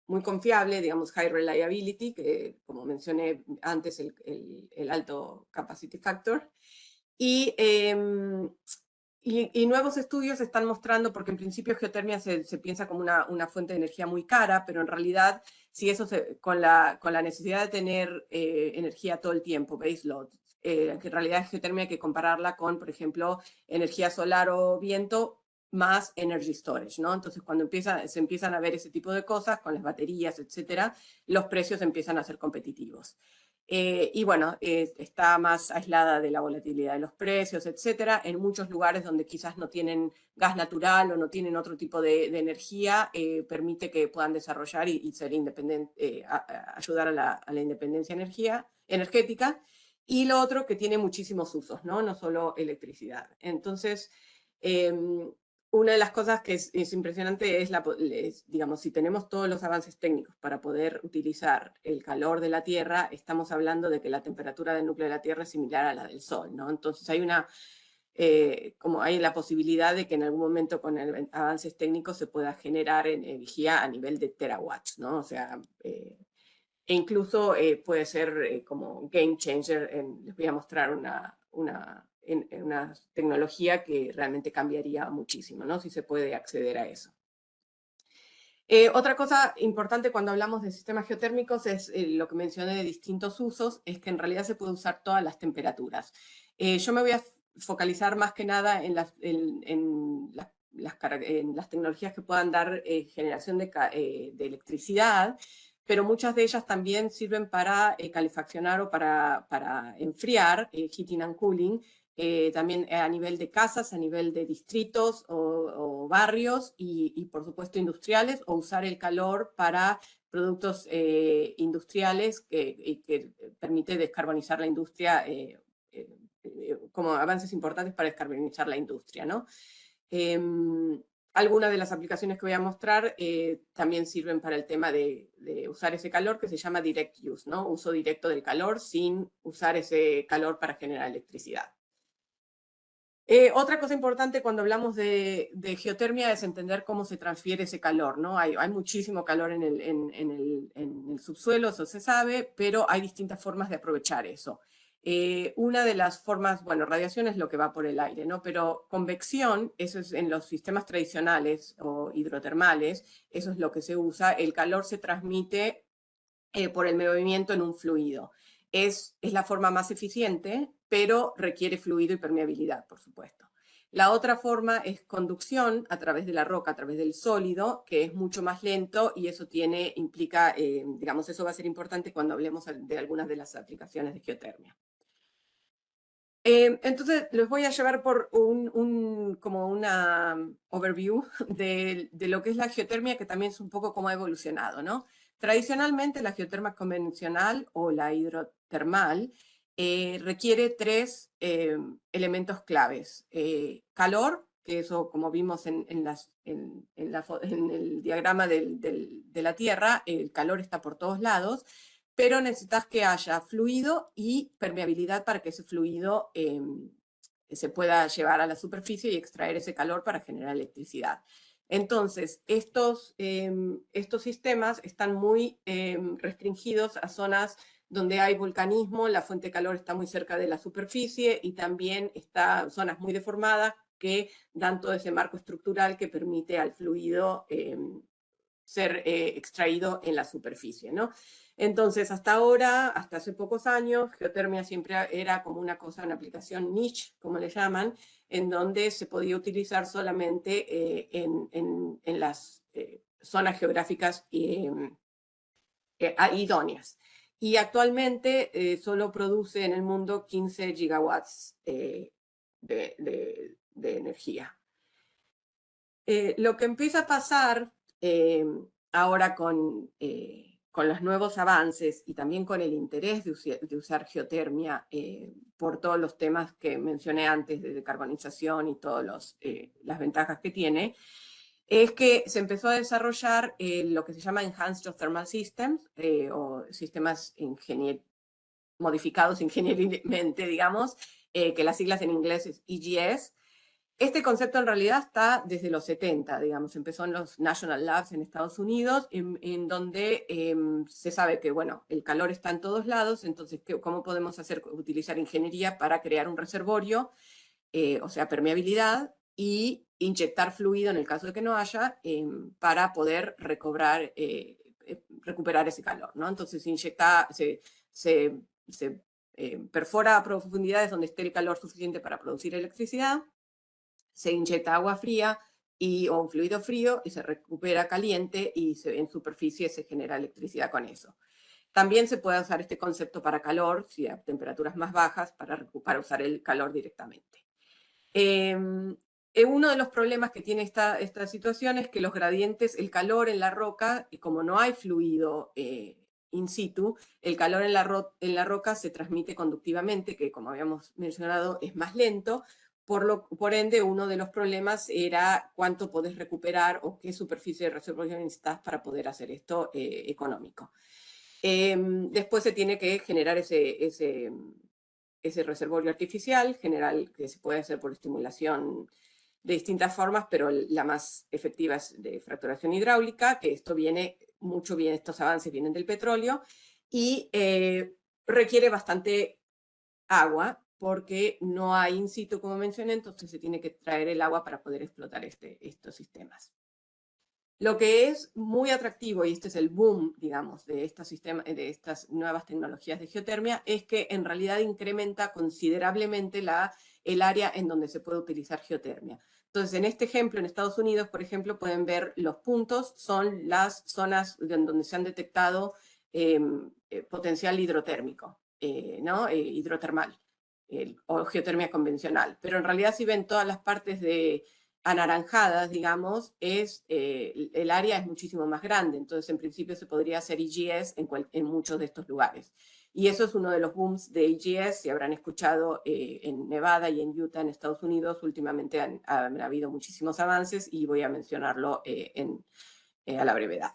muy confiable, digamos high reliability, que como mencioné antes, el alto capacity factor. Y nuevos estudios están mostrando, porque en principio geotermia se piensa como una fuente de energía muy cara, pero en realidad, si eso con la necesidad de tener energía todo el tiempo, baseload, que en realidad geotermia hay que compararla con, por ejemplo, energía solar o viento más energy storage, ¿no? Entonces, cuando se empiezan a ver ese tipo de cosas, con las baterías, etcétera, los precios empiezan a ser competitivos. Y bueno, está más aislada de la volatilidad de los precios, etcétera. En muchos lugares donde quizás no tienen gas natural o no tienen otro tipo de energía, permite que puedan desarrollar y ser independientes, ayudar a la independencia energética. Y lo otro, que tiene muchísimos usos, ¿no? No solo electricidad. Entonces, una de las cosas que es impresionante es, digamos, si tenemos todos los avances técnicos para poder utilizar el calor de la Tierra, estamos hablando de que la temperatura del núcleo de la Tierra es similar a la del Sol, ¿no? Entonces hay como hay la posibilidad de que en algún momento con avances técnicos se pueda generar energía a nivel de terawatts, ¿no? O sea, e incluso puede ser como game changer. Les voy a mostrar una tecnología que realmente cambiaría muchísimo, ¿no? Si se puede acceder a eso. Otra cosa importante cuando hablamos de sistemas geotérmicos es lo que mencioné de distintos usos, es que en realidad se puede usar todas las temperaturas. Yo me voy a focalizar más que nada en las tecnologías que puedan dar generación de electricidad, pero muchas de ellas también sirven para calefaccionar o para enfriar, heating and cooling, también a nivel de casas, a nivel de distritos o barrios y por supuesto industriales, o usar el calor para productos industriales que permite descarbonizar la industria, como avances importantes para descarbonizar la industria, ¿no? Algunas de las aplicaciones que voy a mostrar también sirven para el tema de usar ese calor, que se llama direct use, ¿no? Uso directo del calor sin usar ese calor para generar electricidad. Otra cosa importante cuando hablamos de geotermia es entender cómo se transfiere ese calor, ¿no? Hay muchísimo calor en el subsuelo, eso se sabe, pero hay distintas formas de aprovechar eso. Una de las formas, bueno, radiación es lo que va por el aire, ¿no? Pero convección, eso es en los sistemas tradicionales o hidrotermales, eso es lo que se usa. El calor se transmite por el movimiento en un fluido. Es la forma más eficiente, pero requiere fluido y permeabilidad, por supuesto. La otra forma es conducción a través de la roca, a través del sólido, que es mucho más lento y eso implica, digamos, eso va a ser importante cuando hablemos de algunas de las aplicaciones de geotermia. Entonces, les voy a llevar por como una overview de lo que es la geotermia, que también es un poco cómo ha evolucionado, ¿no? Tradicionalmente, la geotermia convencional o la hidrotermal requiere tres elementos claves. Calor, que eso, como vimos en el diagrama de la Tierra, el calor está por todos lados, pero necesitas que haya fluido y permeabilidad para que ese fluido se pueda llevar a la superficie y extraer ese calor para generar electricidad. Entonces, estos sistemas están muy restringidos a zonas donde hay volcanismo, la fuente de calor está muy cerca de la superficie y también está zonas muy deformadas que dan todo ese marco estructural que permite al fluido ser extraído en la superficie, ¿no? Entonces, hasta ahora, hasta hace pocos años, geotermia siempre era como una aplicación niche, como le llaman, en donde se podía utilizar solamente en las zonas geográficas idóneas. Y actualmente solo produce en el mundo 15 gigawatts de energía. Lo que empieza a pasar ahora con los nuevos avances y también con el interés de usar geotermia por todos los temas que mencioné antes de decarbonización y todas las ventajas que tiene, es que se empezó a desarrollar lo que se llama Enhanced Geothermal Systems o sistemas modificados ingenierilmente, digamos, que las siglas en inglés es EGS. Este concepto en realidad está desde los 70, digamos, empezó en los National Labs en Estados Unidos, en donde se sabe que, bueno, el calor está en todos lados, entonces, ¿cómo podemos utilizar ingeniería para crear un reservorio, o sea, permeabilidad, y inyectar fluido en el caso de que no haya, para poder recuperar ese calor, ¿no? Entonces se perfora a profundidades donde esté el calor suficiente para producir electricidad, se inyecta agua fría o un fluido frío y se recupera caliente y en superficie se genera electricidad con eso. También se puede usar este concepto para calor, si a temperaturas más bajas, para usar el calor directamente. Uno de los problemas que tiene esta situación es que los gradientes, el calor en la roca, y como no hay fluido in situ, el calor en la roca se transmite conductivamente, que como habíamos mencionado es más lento. Por ende, uno de los problemas era cuánto podés recuperar o qué superficie de reservorio necesitas para poder hacer esto económico. Después se tiene que generar ese reservorio artificial, que se puede hacer por estimulación de distintas formas, pero la más efectiva es de fracturación hidráulica, que estos avances vienen del petróleo, y requiere bastante agua, porque no hay in situ, como mencioné, entonces se tiene que traer el agua para poder explotar estos sistemas. Lo que es muy atractivo, y este es el boom, digamos, de estas nuevas tecnologías de geotermia, es que en realidad incrementa considerablemente el área en donde se puede utilizar geotermia. Entonces, en este ejemplo, en Estados Unidos, por ejemplo, pueden ver los puntos, son las zonas en donde se han detectado potencial hidrotérmico, ¿no? Hidrotermal, o geotermia convencional. Pero en realidad, si ven todas las partes anaranjadas, digamos, el área es muchísimo más grande, entonces en principio se podría hacer EGS en muchos de estos lugares. Y eso es uno de los booms de EGS, si habrán escuchado, en Nevada y en Utah, en Estados Unidos, últimamente han habido muchísimos avances y voy a mencionarlo a la brevedad.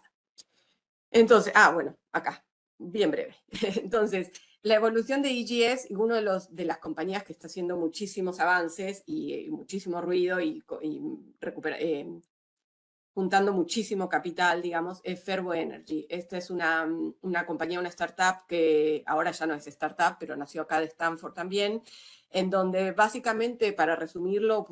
Entonces, bueno, acá, bien breve. Entonces, la evolución de EGS, una de las compañías que está haciendo muchísimos avances y muchísimo ruido y juntando muchísimo capital, digamos, es Fervo Energy. Esta es una compañía, una startup que ahora ya no es startup, pero nació acá de Stanford también, en donde básicamente, para resumirlo,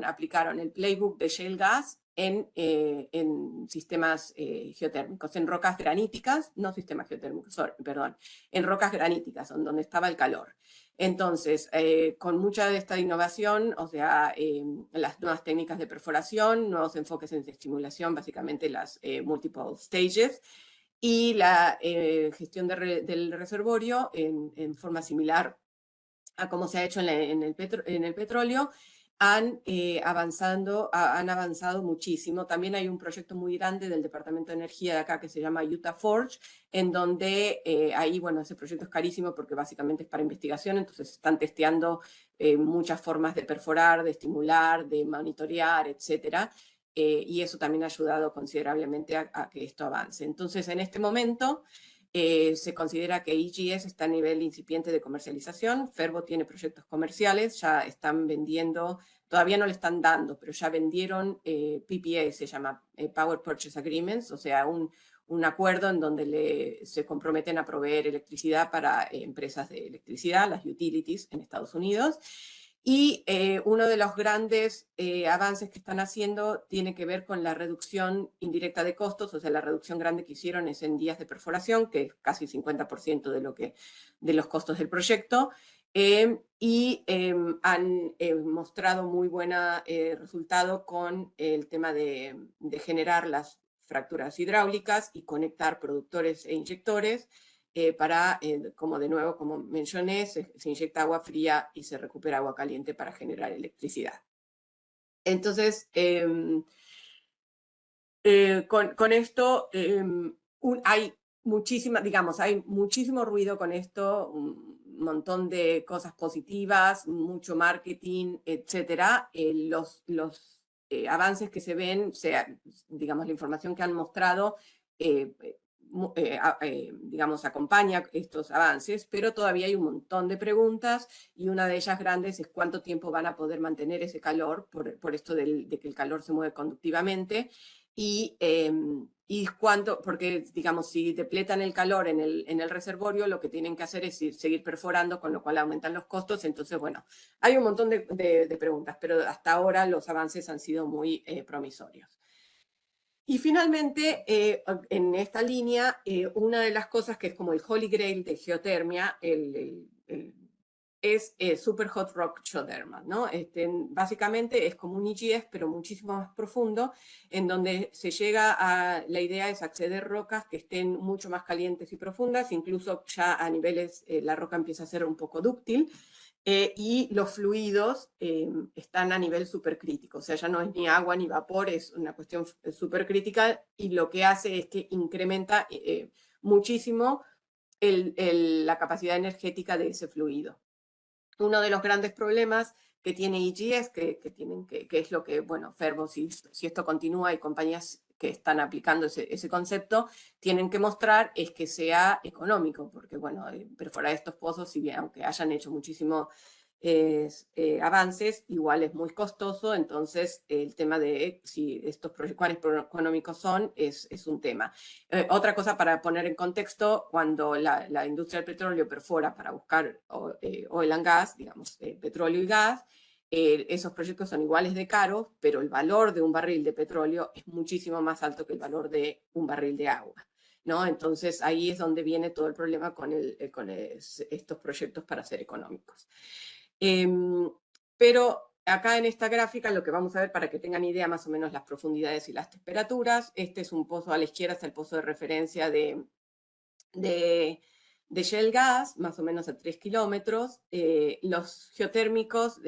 aplicaron el playbook de shale gas en sistemas geotérmicos, en rocas graníticas, no sistemas geotérmicos, perdón, en rocas graníticas, donde estaba el calor. Entonces, con mucha de esta innovación, o sea, las nuevas técnicas de perforación, nuevos enfoques en estimulación, básicamente las multiple stages, y la gestión del reservorio en forma similar a cómo se ha hecho en el petróleo, han avanzado muchísimo. También hay un proyecto muy grande del Departamento de Energía de acá que se llama Utah Forge, en donde ahí, bueno, ese proyecto es carísimo porque básicamente es para investigación, entonces están testeando muchas formas de perforar, de estimular, de monitorear, etcétera. Y eso también ha ayudado considerablemente a que esto avance. Entonces, en este momento, se considera que EGS está a nivel incipiente de comercialización. Fervo tiene proyectos comerciales, ya están vendiendo, todavía no le están dando, pero ya vendieron PPA, se llama Power Purchase Agreements, o sea, un acuerdo en donde se comprometen a proveer electricidad para empresas de electricidad, las utilities en Estados Unidos. Y uno de los grandes avances que están haciendo tiene que ver con la reducción indirecta de costos, o sea, la reducción grande que hicieron es en días de perforación, que es casi 50% de los costos del proyecto, y han mostrado muy buen resultado con el tema de generar las fracturas hidráulicas y conectar productores e inyectores, para, como de nuevo, como mencioné, se inyecta agua fría y se recupera agua caliente para generar electricidad. Entonces, con esto hay muchísimo ruido con esto, un montón de cosas positivas, mucho marketing, etcétera. Los avances que se ven, digamos, la información que han mostrado, digamos, acompaña estos avances, pero todavía hay un montón de preguntas y una de ellas grandes es cuánto tiempo van a poder mantener ese calor por esto de que el calor se mueve conductivamente y cuánto, porque digamos, si depletan el calor en el reservorio, lo que tienen que hacer es seguir perforando, con lo cual aumentan los costos. Entonces, bueno, hay un montón de preguntas, pero hasta ahora los avances han sido muy promisorios. Y finalmente, en esta línea, una de las cosas que es como el holy grail de geotermia es super hot rock geothermal, ¿no? Básicamente es como un EGS, pero muchísimo más profundo, en donde se llega a, la idea es acceder a rocas que estén mucho más calientes y profundas, incluso ya a niveles, la roca empieza a ser un poco dúctil, y los fluidos están a nivel supercrítico, o sea, ya no es ni agua ni vapor, es una cuestión supercrítica, y lo que hace es que incrementa muchísimo la capacidad energética de ese fluido. Uno de los grandes problemas que tiene EGS, que es lo que, bueno, Fervo, si esto continúa y compañías que están aplicando ese concepto, tienen que mostrar es que sea económico, porque, bueno, perforar estos pozos, si bien, aunque hayan hecho muchísimo avances, igual es muy costoso, entonces el tema de si estos cuáles económicos son es un tema. Otra cosa para poner en contexto, cuando la industria del petróleo perfora para buscar oil and gas, digamos, petróleo y gas, esos proyectos son iguales de caros, pero el valor de un barril de petróleo es muchísimo más alto que el valor de un barril de agua, ¿no? Entonces ahí es donde viene todo el problema con estos proyectos para ser económicos. Pero acá en esta gráfica lo que vamos a ver, para que tengan idea más o menos las profundidades y las temperaturas, este es un pozo a la izquierda, está el pozo de referencia de shale gas, más o menos a 3 kilómetros. Los geotérmicos,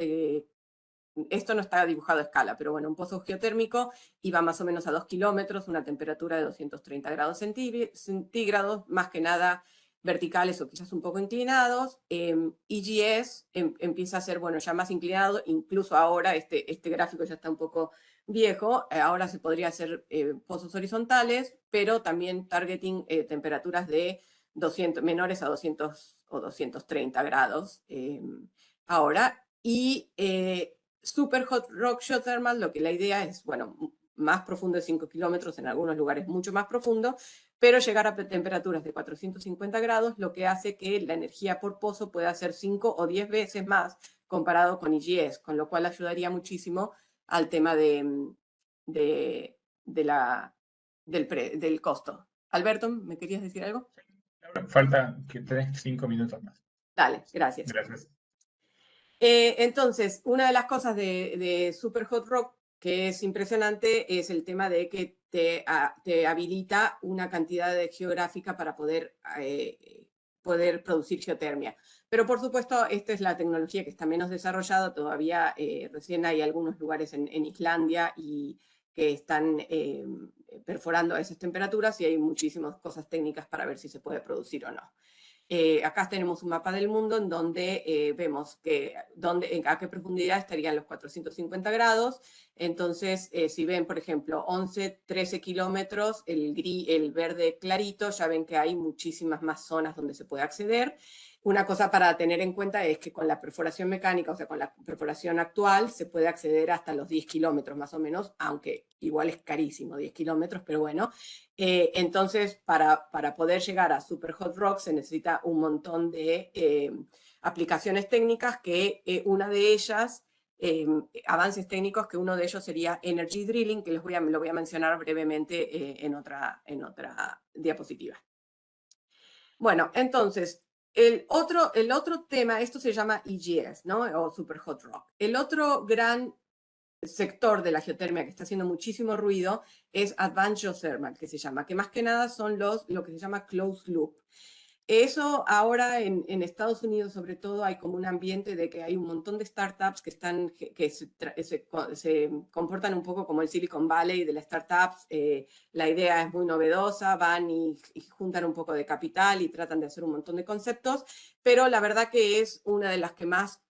esto no está dibujado a escala, pero bueno, un pozo geotérmico iba más o menos a 2 kilómetros, una temperatura de 230 grados centígrados, más que nada verticales o quizás un poco inclinados. EGS empieza a ser, bueno, ya más inclinado, incluso ahora este gráfico ya está un poco viejo, ahora se podría hacer pozos horizontales, pero también targeting temperaturas de menores a 200 o 230 grados ahora. Y super hot rock geothermal, lo que la idea es, bueno, más profundo de 5 kilómetros, en algunos lugares mucho más profundo, pero llegar a temperaturas de 450 grados, lo que hace que la energía por pozo pueda ser 5 o 10 veces más comparado con EGS, con lo cual ayudaría muchísimo al tema del costo. Alberto, ¿me querías decir algo? Falta que tenés 5 minutos más. Dale, gracias. Gracias. Entonces, una de las cosas de Super Hot Rock que es impresionante es el tema de que te habilita una cantidad geográfica para poder producir geotermia. Pero por supuesto, esta es la tecnología que está menos desarrollada. Todavía recién hay algunos lugares en Islandia y que están perforando a esas temperaturas y hay muchísimas cosas técnicas para ver si se puede producir o no. Acá tenemos un mapa del mundo en donde vemos a qué profundidad estarían los 450 grados. Entonces, si ven, por ejemplo, 11, 13 kilómetros, el verde clarito, ya ven que hay muchísimas más zonas donde se puede acceder. Una cosa para tener en cuenta es que con la perforación mecánica, o sea, con la perforación actual, se puede acceder hasta los 10 kilómetros más o menos, aunque igual es carísimo, 10 kilómetros, pero bueno. Entonces, para poder llegar a Super Hot Rock se necesita un montón de aplicaciones técnicas, que una de ellas, avances técnicos, que uno de ellos sería Energy Drilling, que lo voy a mencionar brevemente en otra diapositiva. Bueno, entonces, el otro tema, esto se llama EGS, ¿no? O Super Hot Rock. El otro gran sector de la geotermia que está haciendo muchísimo ruido es Advanced Geothermal, que se llama, que más que nada son lo que se llama closed loop. Eso ahora en Estados Unidos sobre todo hay como un ambiente de que hay un montón de startups que se comportan un poco como el Silicon Valley de las startups. La idea es muy novedosa, van y juntan un poco de capital y tratan de hacer un montón de conceptos, pero la verdad que es una de las que más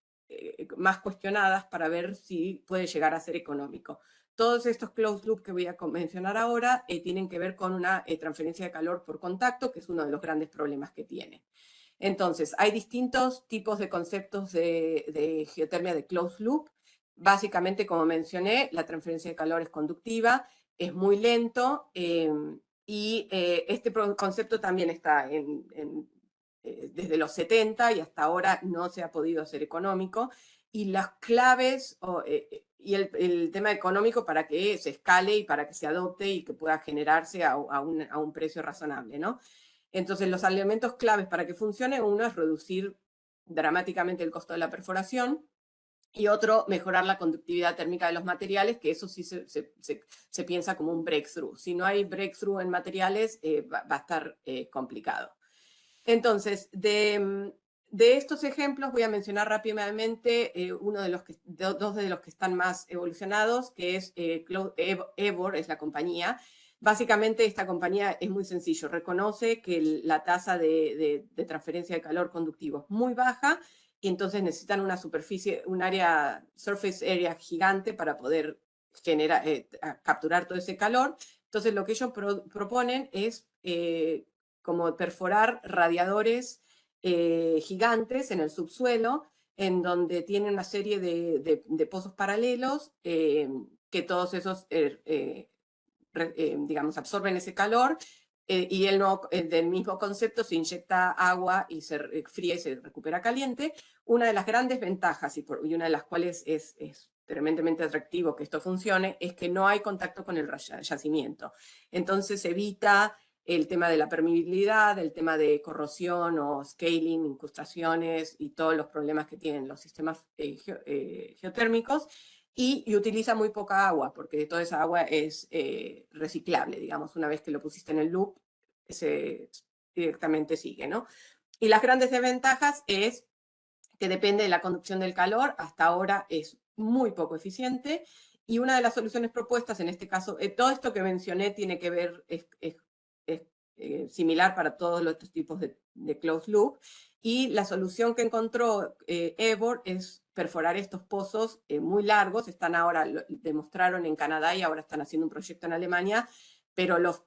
más cuestionadas para ver si puede llegar a ser económico. Todos estos closed loop que voy a mencionar ahora tienen que ver con una transferencia de calor por contacto, que es uno de los grandes problemas que tiene. Entonces, hay distintos tipos de conceptos de geotermia de closed loop. Básicamente, como mencioné, la transferencia de calor es conductiva, es muy lento, y este concepto también está desde los 70 y hasta ahora no se ha podido hacer económico. Y las claves y el tema económico para que se escale y para que se adopte y que pueda generarse a un precio razonable, ¿no? Entonces, los elementos claves para que funcione, uno es reducir dramáticamente el costo de la perforación, y otro, mejorar la conductividad térmica de los materiales, que eso sí se piensa como un breakthrough. Si no hay breakthrough en materiales, va a estar complicado. Entonces, de estos ejemplos voy a mencionar rápidamente dos de los que están más evolucionados, que es Evor, es la compañía. Básicamente esta compañía es muy sencillo, reconoce que la tasa de transferencia de calor conductivo es muy baja y entonces necesitan una superficie, surface area gigante para poder capturar todo ese calor. Entonces lo que ellos proponen es como perforar radiadores gigantes en el subsuelo, en donde tienen una serie de pozos paralelos que todos esos digamos, absorben ese calor, y del mismo concepto se inyecta agua y se fría y se recupera caliente. Una de las grandes ventajas, y una de las cuales es tremendamente atractivo que esto funcione, es que no hay contacto con el yacimiento. Entonces evita el tema de la permeabilidad, el tema de corrosión o scaling, incrustaciones y todos los problemas que tienen los sistemas geotérmicos. Y utiliza muy poca agua, porque toda esa agua es reciclable, digamos, una vez que lo pusiste en el loop, directamente sigue, ¿no? Y las grandes desventajas es que depende de la conducción del calor, hasta ahora es muy poco eficiente, y una de las soluciones propuestas, en este caso, todo esto que mencioné tiene que ver, es similar para todos los otros tipos de closed loop, y la solución que encontró Evor es perforar estos pozos muy largos. Están ahora, demostraron en Canadá y ahora están haciendo un proyecto en Alemania, pero los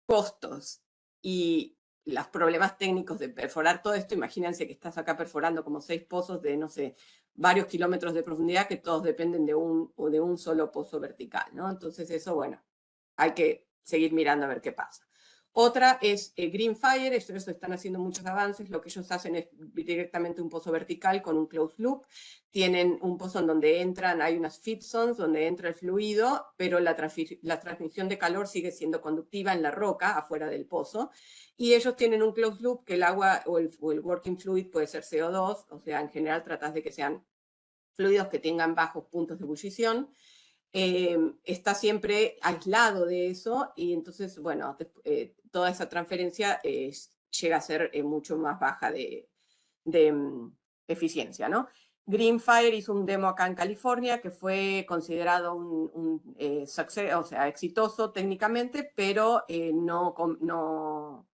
costos y los problemas técnicos de perforar todo esto, imagínense que estás acá perforando como 6 pozos de, no sé, varios kilómetros de profundidad, que todos dependen de un solo pozo vertical, ¿no? Entonces eso, bueno, hay que seguir mirando a ver qué pasa. Otra es Greenfire, ellos están haciendo muchos avances. Lo que ellos hacen es directamente un pozo vertical con un closed loop. Tienen un pozo en donde hay unas feed zones donde entra el fluido, pero la transmisión de calor sigue siendo conductiva en la roca afuera del pozo. Y ellos tienen un closed loop que el agua o el working fluid puede ser CO2, o sea, en general tratas de que sean fluidos que tengan bajos puntos de ebullición. Está siempre aislado de eso, y entonces, bueno, toda esa transferencia llega a ser mucho más baja de eficiencia, ¿no? Greenfire hizo un demo acá en California que fue considerado un success, o sea, exitoso técnicamente, pero no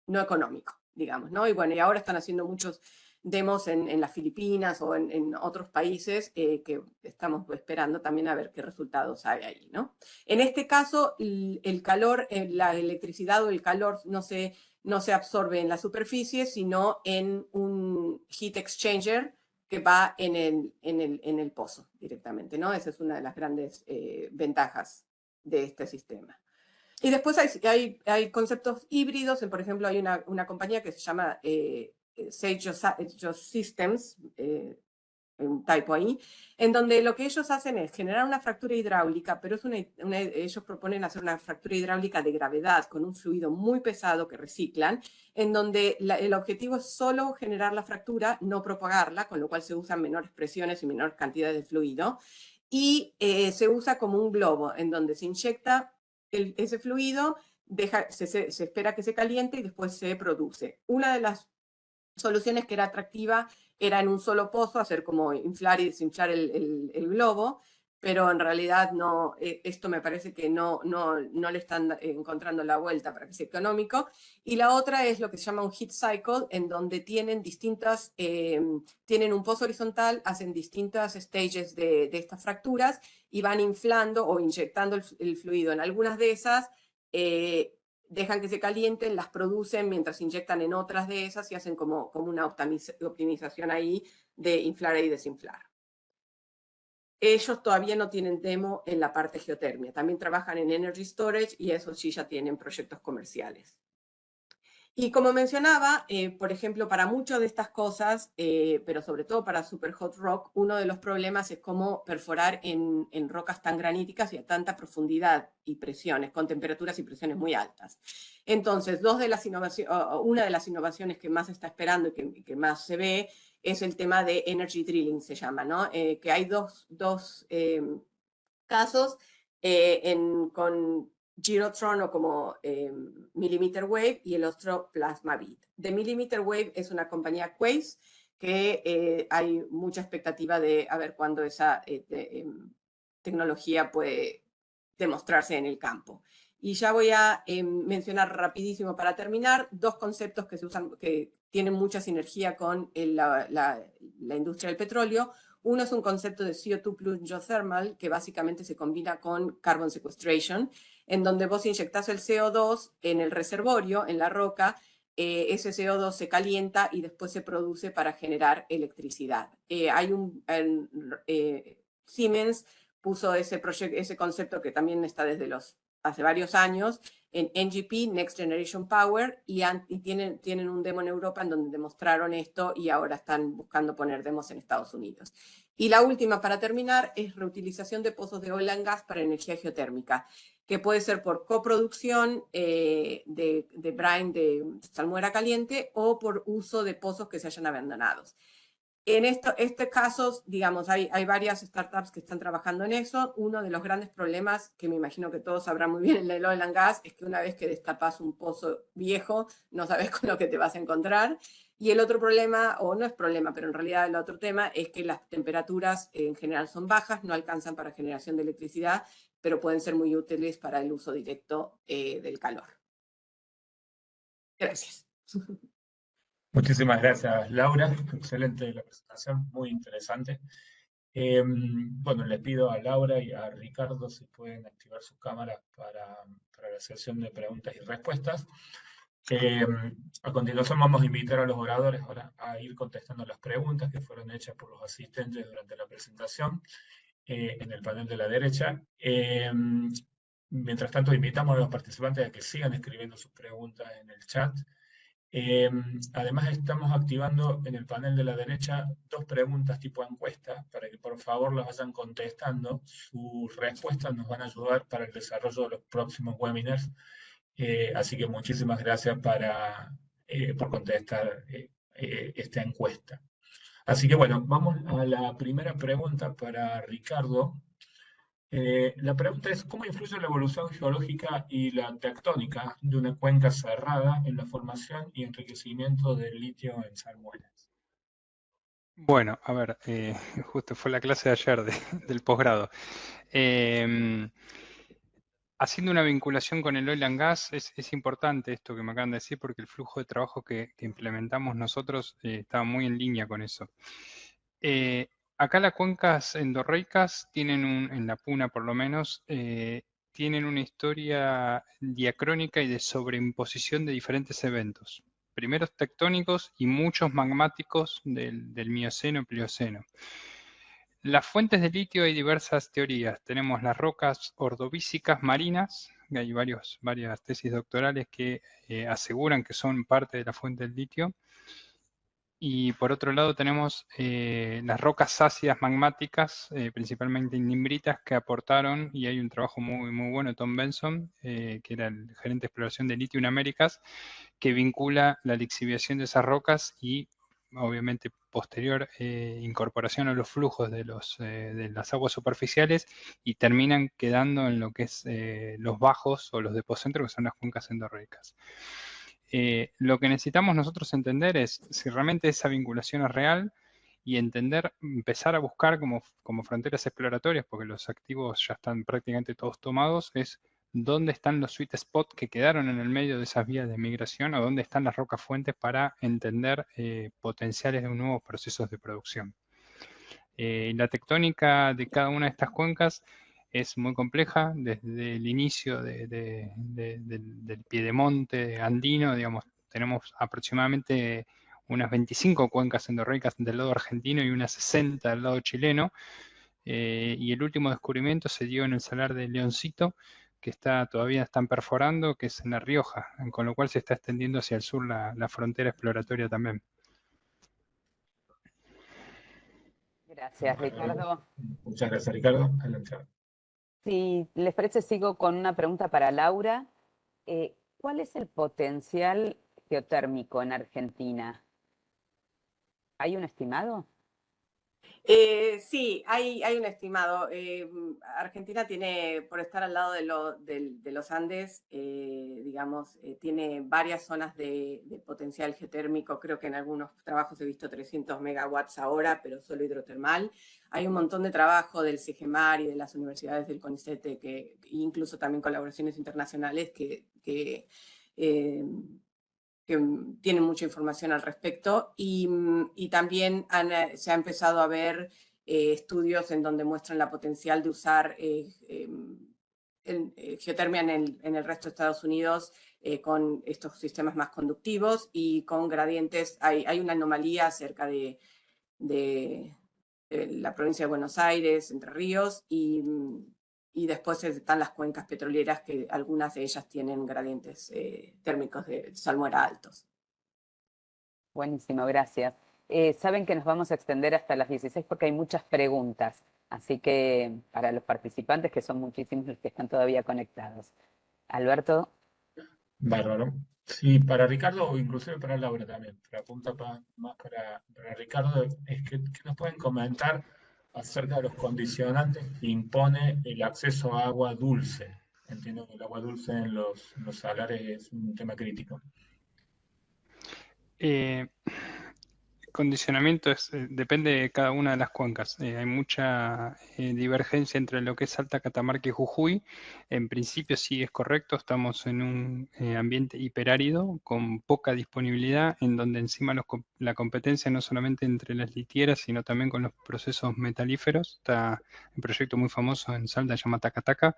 económico, digamos, ¿no? Y bueno, y ahora están haciendo muchos demos en las Filipinas o en otros países que estamos esperando también a ver qué resultados hay ahí, ¿no? En este caso, el calor, la electricidad o el calor no se absorbe en la superficie, sino en un heat exchanger que va en el pozo directamente, ¿no? Esa es una de las grandes ventajas de este sistema. Y después hay conceptos híbridos. Por ejemplo, hay una compañía que se llama Sage Geosystems, un typo ahí, en donde lo que ellos hacen es generar una fractura hidráulica, pero ellos proponen hacer una fractura hidráulica de gravedad con un fluido muy pesado que reciclan, en donde el objetivo es solo generar la fractura, no propagarla, con lo cual se usan menores presiones y menores cantidades de fluido, y se usa como un globo, en donde se inyecta ese fluido, se espera que se caliente y después se produce. Una de las soluciones que era atractiva era en un solo pozo hacer como inflar y desinflar el globo, pero en realidad no, esto me parece que no le están encontrando la vuelta para que sea económico. Y la otra es lo que se llama un heat cycle, en donde tienen distintas, tienen un pozo horizontal, hacen distintas stages de estas fracturas y van inflando o inyectando el fluido. En algunas de esas dejan que se calienten, las producen mientras inyectan en otras de esas y hacen como una optimización ahí de inflar y desinflar. Ellos todavía no tienen demo en la parte geotermia. También trabajan en Energy Storage y eso sí ya tienen proyectos comerciales. Y como mencionaba, por ejemplo, para muchas de estas cosas, pero sobre todo para Super Hot Rock, uno de los problemas es cómo perforar en rocas tan graníticas y a tanta profundidad y presiones, con temperaturas y presiones muy altas. Entonces, una de las innovaciones que más se está esperando y que más se ve es el tema de energy drilling, se llama, ¿no? Que hay dos casos con Gyrotron o como Millimeter Wave y el otro Plasma Beat. De Millimeter Wave es una compañía Quaise que hay mucha expectativa de a ver cuándo esa tecnología puede demostrarse en el campo. Y ya voy a mencionar rapidísimo para terminar dos conceptos que se usan, que tienen mucha sinergia con la industria del petróleo. Uno es un concepto de CO2 plus geothermal, que básicamente se combina con carbon sequestration, en donde vos inyectás el CO2 en el reservorio, en la roca, ese CO2 se calienta y después se produce para generar electricidad. Siemens puso ese concepto que también está desde hace varios años en NGP, Next Generation Power, y tienen un demo en Europa en donde demostraron esto y ahora están buscando poner demos en Estados Unidos. Y la última, para terminar, es reutilización de pozos de oil and gas para energía geotérmica, que puede ser por coproducción de brine de salmuera caliente o por uso de pozos que se hayan abandonados. En este caso, digamos, hay varias startups que están trabajando en eso. Uno de los grandes problemas, que me imagino que todos sabrán muy bien en el oil and gas, es que una vez que destapas un pozo viejo, no sabes con lo que te vas a encontrar. Y el otro problema, o no es problema, pero en realidad el otro tema es que las temperaturas en general son bajas, no alcanzan para generación de electricidad, pero pueden ser muy útiles para el uso directo del calor. Gracias. Muchísimas gracias, Laura. Excelente la presentación, muy interesante. Bueno, le pido a Laura y a Ricardo si pueden activar sus cámaras para la sesión de preguntas y respuestas. A continuación vamos a invitar a los oradores ahora a ir contestando las preguntas que fueron hechas por los asistentes durante la presentación en el panel de la derecha. Mientras tanto, invitamos a los participantes a que sigan escribiendo sus preguntas en el chat. Además, estamos activando en el panel de la derecha dos preguntas tipo encuesta para que por favor las vayan contestando. Sus respuestas nos van a ayudar para el desarrollo de los próximos webinars. Así que muchísimas gracias por contestar esta encuesta. Así que bueno, vamos a la primera pregunta para Ricardo. La pregunta es, ¿cómo influye la evolución geológica y la tectónica de una cuenca cerrada en la formación y enriquecimiento del litio en salmueras? Bueno, a ver, justo fue la clase de ayer del posgrado. Haciendo una vinculación con el oil and gas, es importante esto que me acaban de decir porque el flujo de trabajo que implementamos nosotros estaba muy en línea con eso. Acá las cuencas endorreicas tienen en la Puna por lo menos, tienen una historia diacrónica y de sobreimposición de diferentes eventos. Primeros tectónicos y muchos magmáticos del Mioceno y Plioceno. Las fuentes de litio hay diversas teorías. Tenemos las rocas ordovícicas marinas, que hay varias tesis doctorales que aseguran que son parte de la fuente del litio. Y por otro lado tenemos las rocas ácidas magmáticas, principalmente indimbritas, que aportaron, y hay un trabajo muy bueno de Tom Benson, que era el gerente de exploración de litio en Américas, que vincula la lixiviación de esas rocas y obviamente posterior incorporación a los flujos de las aguas superficiales y terminan quedando en lo que es los bajos o los depocentros, que son las cuencas endorreicas. Lo que necesitamos nosotros entender es si realmente esa vinculación es real y empezar a buscar como fronteras exploratorias, porque los activos ya están prácticamente todos tomados, es dónde están los sweet spots que quedaron en el medio de esas vías de migración o dónde están las rocas fuentes para entender potenciales de nuevos procesos de producción. La tectónica de cada una de estas cuencas es muy compleja. Desde el inicio del piedemonte andino, digamos, tenemos aproximadamente unas 25 cuencas endorreicas del lado argentino y unas 60 del lado chileno. Y el último descubrimiento se dio en el Salar de Leoncito, que todavía están perforando, que es en La Rioja, con lo cual se está extendiendo hacia el sur la frontera exploratoria también. Gracias, Ricardo. Muchas gracias, Ricardo. Adelante. Si les parece, sigo con una pregunta para Laura. ¿Cuál es el potencial geotérmico en Argentina? ¿Hay un estimado? Sí, hay un estimado. Argentina tiene, por estar al lado de los Andes, digamos, tiene varias zonas de potencial geotérmico. Creo que en algunos trabajos he visto 300 megawatts ahora, pero solo hidrotermal. Hay un montón de trabajo del CIGEMAR y de las universidades del CONICET, que incluso también colaboraciones internacionales que tienen mucha información al respecto y también se ha empezado a ver estudios en donde muestran la potencial de usar geotermia en el resto de Estados Unidos con estos sistemas más conductivos y con gradientes. Hay una anomalía cerca de la provincia de Buenos Aires, Entre Ríos, y después están las cuencas petroleras, que algunas de ellas tienen gradientes térmicos de salmuera altos. Buenísimo, gracias. Saben que nos vamos a extender hasta las 16 porque hay muchas preguntas, así que para los participantes, que son muchísimos los que están todavía conectados. Alberto. Bárbaro. Sí, para Ricardo o inclusive para Laura también, pero apunta más para Ricardo, es que nos pueden comentar acerca de los condicionantes que impone el acceso a agua dulce. Entiendo que el agua dulce en los salares es un tema crítico. Condicionamiento depende de cada una de las cuencas. Hay mucha divergencia entre lo que es Salta, Catamarca y Jujuy. En principio sí es correcto, estamos en un ambiente hiperárido con poca disponibilidad, en donde encima la competencia no solamente entre las litieras, sino también con los procesos metalíferos. Está un proyecto muy famoso en Salta, se llama Taca-Taca,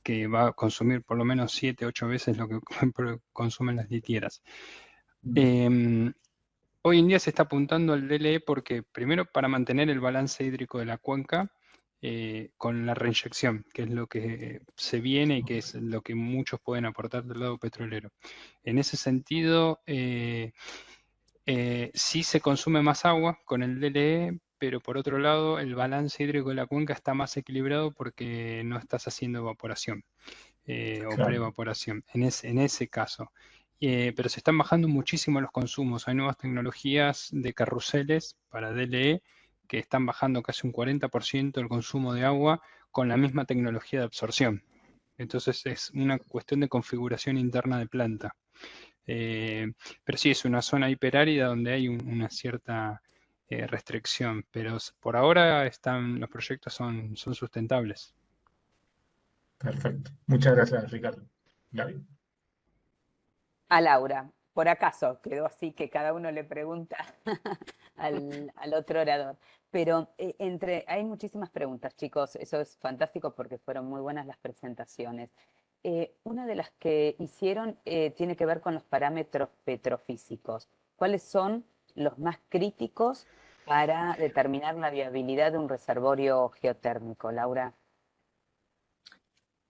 que va a consumir por lo menos 7, 8 veces lo que consumen las litieras. Hoy en día se está apuntando al DLE porque, primero, para mantener el balance hídrico de la cuenca con la reinyección, que es lo que se viene y que es lo que muchos pueden aportar del lado petrolero. En ese sentido, sí se consume más agua con el DLE, pero por otro lado, el balance hídrico de la cuenca está más equilibrado porque no estás haciendo evaporación o preevaporación, en ese caso. Pero se están bajando muchísimo los consumos. Hay nuevas tecnologías de carruseles para DLE que están bajando casi un 40% el consumo de agua con la misma tecnología de absorción. Entonces es una cuestión de configuración interna de planta. Pero sí, es una zona hiperárida donde hay una cierta restricción. Pero por ahora los proyectos son sustentables. Perfecto. Muchas gracias, Ricardo. Gaby. A Laura, por acaso, quedó así que cada uno le pregunta al otro orador. Pero hay muchísimas preguntas, chicos, eso es fantástico porque fueron muy buenas las presentaciones. Una de las que hicieron tiene que ver con los parámetros petrofísicos. ¿Cuáles son los más críticos para determinar la viabilidad de un reservorio geotérmico, Laura?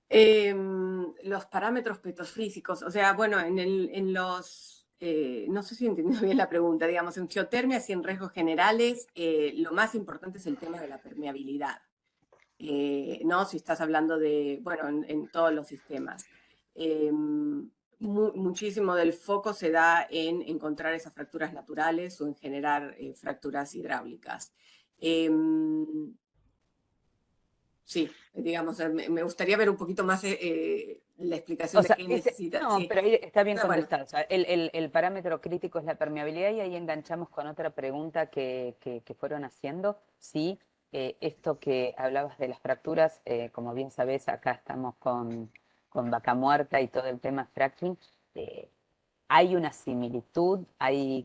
Los parámetros petrofísicos, o sea, bueno, no sé si he entendido bien la pregunta, digamos, en geotermia y en riesgos generales, lo más importante es el tema de la permeabilidad, ¿no? Si estás hablando de, bueno, en todos los sistemas. Muchísimo del foco se da en encontrar esas fracturas naturales o en generar fracturas hidráulicas. sí, digamos, me gustaría ver un poquito más la explicación de qué necesita. No, Sí. pero ahí está bien Bueno. contestado. O sea, el parámetro crítico es la permeabilidad y ahí enganchamos con otra pregunta que fueron haciendo. Sí, esto que hablabas de las fracturas, como bien sabés, acá estamos con Vaca Muerta y todo el tema fracking. ¿Hay una similitud?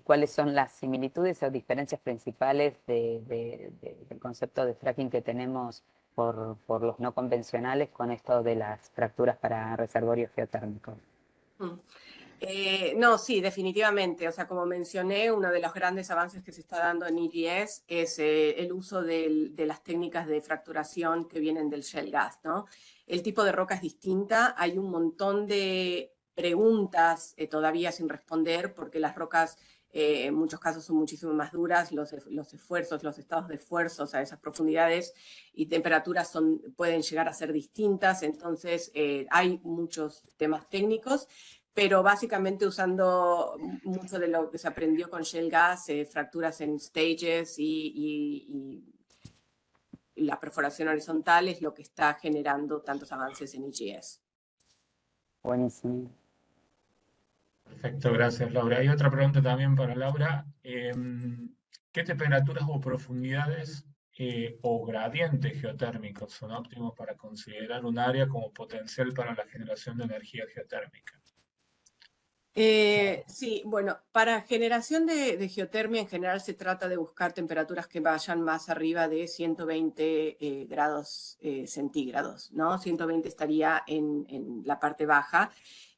¿Cuáles son las similitudes o diferencias principales del concepto de fracking que tenemos por los no convencionales con esto de las fracturas para reservorios geotérmicos? No, sí, definitivamente. O sea, como mencioné, uno de los grandes avances que se está dando en EGS es el uso de las técnicas de fracturación que vienen del shale gas, ¿no? El tipo de roca es distinta. Hay un montón de preguntas todavía sin responder porque las rocas en muchos casos son muchísimo más duras. Los esfuerzos, los estados de esfuerzos a esas profundidades y temperaturas pueden llegar a ser distintas. Entonces, hay muchos temas técnicos, pero básicamente usando mucho de lo que se aprendió con shale gas, fracturas en stages y la perforación horizontal es lo que está generando tantos avances en EGS. Buenísimo. Perfecto, gracias Laura. Hay otra pregunta también para Laura. ¿Qué temperaturas o profundidades o gradientes geotérmicos son óptimos para considerar un área como potencial para la generación de energía geotérmica? Sí, bueno, para generación de geotermia en general se trata de buscar temperaturas que vayan más arriba de 120 grados centígrados, ¿no? 120 estaría en la parte baja.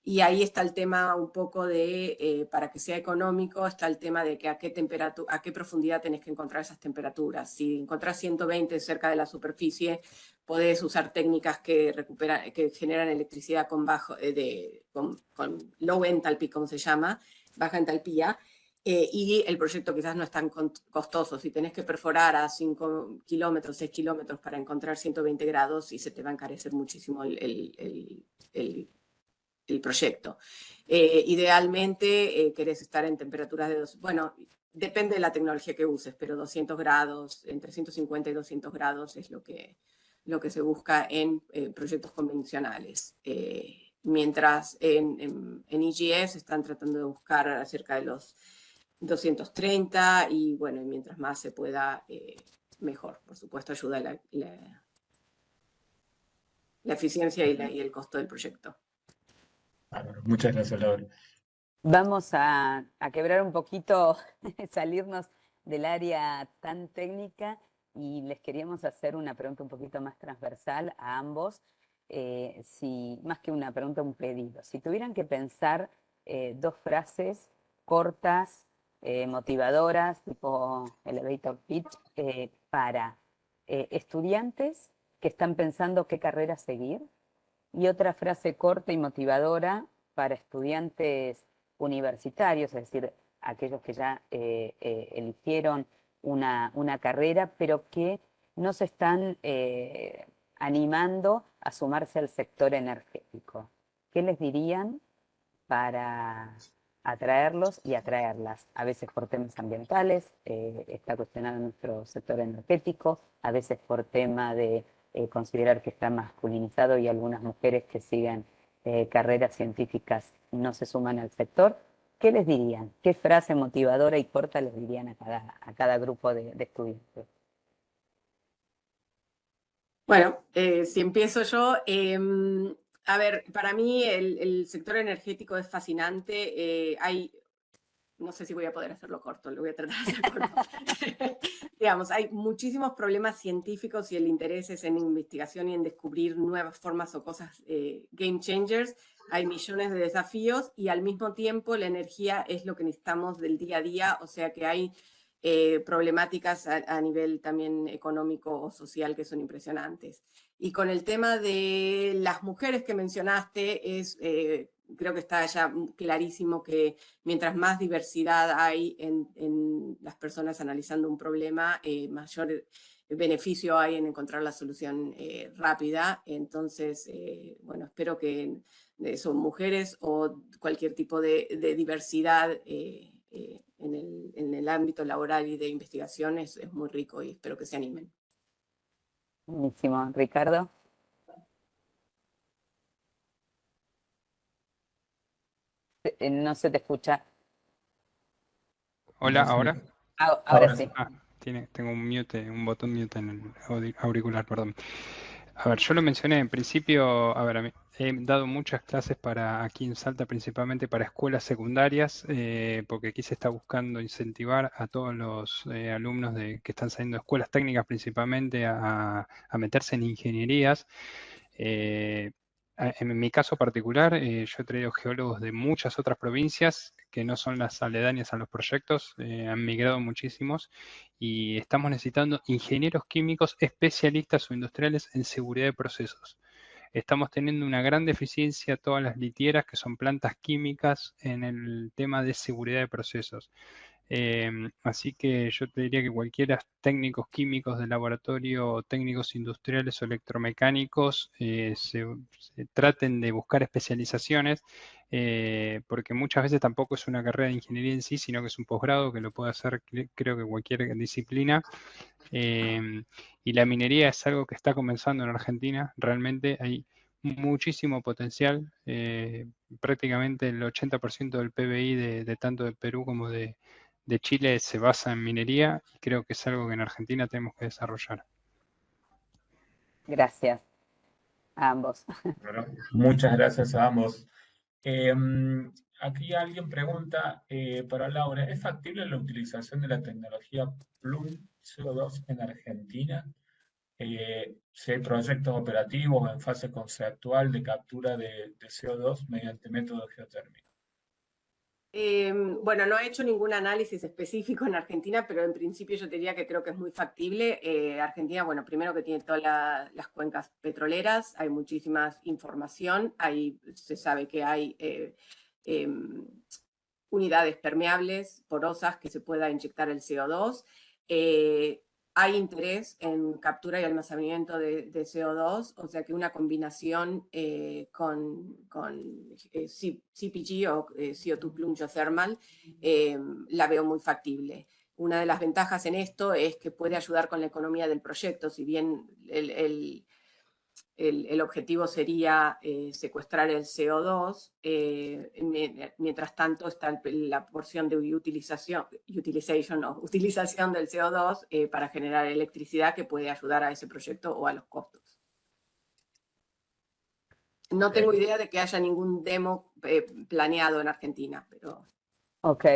Y ahí está el tema un poco de, para que sea económico, está el tema de que a qué profundidad tenés que encontrar esas temperaturas. Si encontrás 120 cerca de la superficie, podés usar técnicas que generan electricidad con low enthalpy, como se llama, baja entalpía, y el proyecto quizás no es tan costoso. Si tenés que perforar a 5 kilómetros, 6 kilómetros para encontrar 120 grados, y se te va a encarecer muchísimo el proyecto. Idealmente querés estar en temperaturas de bueno, depende de la tecnología que uses, pero 200 grados, entre 150 y 200 grados es lo que se busca en proyectos convencionales. Mientras en EGS están tratando de buscar cerca de los 230 y bueno, mientras más se pueda, mejor. Por supuesto, ayuda la eficiencia y el costo del proyecto. Bueno, muchas gracias Laura. Vamos a quebrar un poquito, salirnos del área tan técnica y les queríamos hacer una pregunta un poquito más transversal a ambos. Más que una pregunta, un pedido. Si tuvieran que pensar dos frases cortas, motivadoras, tipo elevator pitch, para estudiantes que están pensando qué carrera seguir, y otra frase corta y motivadora para estudiantes universitarios, es decir, aquellos que ya eligieron una carrera, pero que no se están animando a sumarse al sector energético. ¿Qué les dirían para atraerlos y atraerlas? A veces por temas ambientales, está cuestionado nuestro sector energético, a veces por tema de considerar que está masculinizado y algunas mujeres que siguen carreras científicas no se suman al sector. ¿Qué les dirían? ¿Qué frase motivadora y corta les dirían a cada grupo de estudiantes? Bueno, si empiezo yo, a ver, para mí el sector energético es fascinante. No sé si voy a poder hacerlo corto, lo voy a tratar de hacer corto. Digamos, hay muchísimos problemas científicos y el interés es en investigación y en descubrir nuevas formas o cosas game changers. Hay millones de desafíos y al mismo tiempo la energía es lo que necesitamos del día a día, o sea que hay problemáticas a nivel también económico o social que son impresionantes. Y con el tema de las mujeres que mencionaste, creo que está ya clarísimo que mientras más diversidad hay en las personas analizando un problema, mayor beneficio hay en encontrar la solución rápida. Entonces, bueno, espero que son mujeres o cualquier tipo de diversidad en el ámbito laboral y de investigación es muy rico y espero que se animen. Buenísimo. Ricardo. No se te escucha. Hola, No sé. ¿ahora? Ahora Ahora sí. sí. Tengo un mute, un botón mute en el auricular, perdón. A ver, yo lo mencioné en principio, a ver, he dado muchas clases aquí en Salta, principalmente para escuelas secundarias, porque aquí se está buscando incentivar a todos los alumnos que están saliendo de escuelas técnicas principalmente a meterse en ingenierías. En mi caso particular, yo he traído geólogos de muchas otras provincias que no son las aledañas a los proyectos, han migrado muchísimos y estamos necesitando ingenieros químicos especialistas o industriales en seguridad de procesos. Estamos teniendo una gran deficiencia todas las litieras, que son plantas químicas, en el tema de seguridad de procesos. Así que yo te diría que cualquiera técnicos químicos de laboratorio, técnicos industriales o electromecánicos, se traten de buscar especializaciones, porque muchas veces tampoco es una carrera de ingeniería en sí, sino que es un posgrado que lo puede hacer creo que cualquier disciplina. Y la minería es algo que está comenzando en Argentina, realmente hay muchísimo potencial, prácticamente el 80% del PBI de tanto de Perú como de Chile se basa en minería y creo que es algo que en Argentina tenemos que desarrollar. Gracias a ambos. Bueno, muchas gracias a ambos. Aquí alguien pregunta para Laura, ¿es factible la utilización de la tecnología Plum CO2 en Argentina? Si hay proyectos operativos en fase conceptual de captura de CO2 mediante método geotérmico. Bueno, no he hecho ningún análisis específico en Argentina, pero en principio yo te diría que creo que es muy factible. Argentina, bueno, primero que tiene todas las cuencas petroleras, hay muchísima información, se sabe que hay unidades permeables, porosas, que se pueda inyectar el CO2. Hay interés en captura y almacenamiento de CO2, o sea que una combinación con CPG o CO2 Plunge Geothermal la veo muy factible. Una de las ventajas en esto es que puede ayudar con la economía del proyecto, si bien el objetivo sería secuestrar el CO2, mientras tanto está la porción de utilización del CO2 para generar electricidad que puede ayudar a ese proyecto o a los costos. No tengo idea de que haya ningún demo planeado en Argentina, pero... Ok.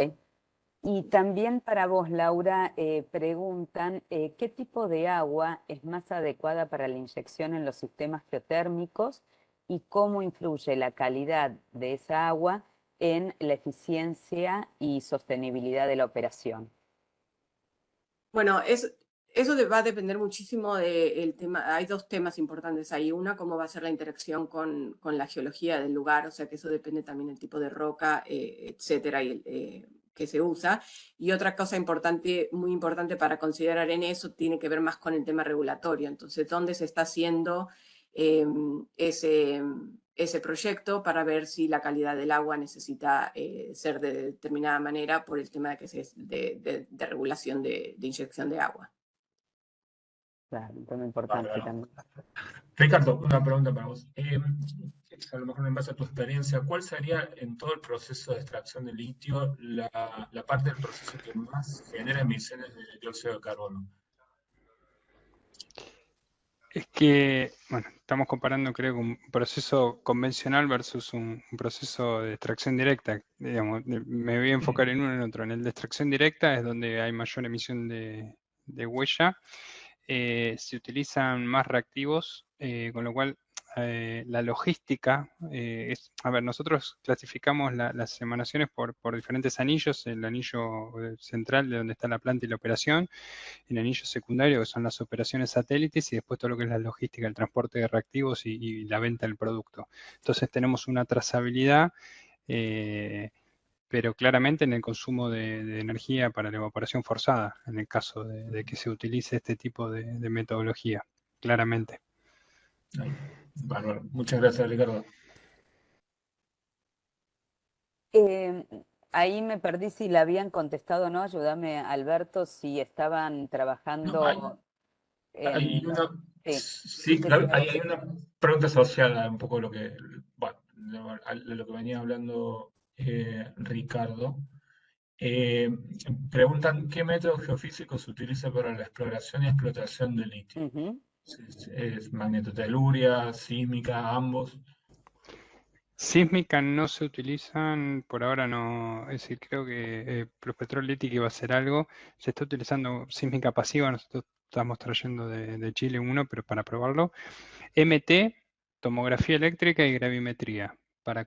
Y también para vos, Laura, preguntan ¿qué tipo de agua es más adecuada para la inyección en los sistemas geotérmicos y cómo influye la calidad de esa agua en la eficiencia y sostenibilidad de la operación? Bueno, eso va a depender muchísimo del tema. Hay dos temas importantes ahí. Una, cómo va a ser la interacción con la geología del lugar, o sea que eso depende también del tipo de roca, etcétera, que se usa. Y otra cosa importante, muy importante para considerar en eso, tiene que ver más con el tema regulatorio. Entonces, ¿dónde se está haciendo ese proyecto para ver si la calidad del agua necesita ser de determinada manera por el tema de regulación de inyección de agua? Claro, un tema importante Bárbaro. también. Ricardo, una pregunta para vos. A lo mejor en base a tu experiencia, ¿cuál sería en todo el proceso de extracción de litio la parte del proceso que más genera emisiones de dióxido de carbono? Es que, bueno, estamos comparando creo que un proceso convencional versus un proceso de extracción directa. Digamos, me voy a enfocar en uno y en otro. En el de extracción directa es donde hay mayor emisión de huella. Se utilizan más reactivos, con lo cual la logística es, a ver, nosotros clasificamos las emanaciones por diferentes anillos, el anillo central de donde está la planta y la operación, el anillo secundario que son las operaciones satélites y después todo lo que es la logística, el transporte de reactivos y la venta del producto. Entonces tenemos una trazabilidad, pero claramente en el consumo de energía para la evaporación forzada, en el caso de que se utilice este tipo de metodología, claramente. Bárbaro. Muchas gracias, Ricardo. Ahí me perdí si la habían contestado o no. Ayúdame, Alberto, si estaban No, hay, trabajando hay en... una, Sí, hay una pregunta asociada a un poco a lo que, bueno, lo que venía hablando Ricardo. Preguntan qué método geofísico se utiliza para la exploración y explotación de litio. Ujú. ¿Es magnetoteluria, sísmica, ambos? Sísmica no se utilizan, por ahora no, es decir, creo que Pluspetrol Leti va a hacer algo, se está utilizando sísmica pasiva, nosotros estamos trayendo de Chile uno, pero para probarlo. MT, tomografía eléctrica y gravimetría. Para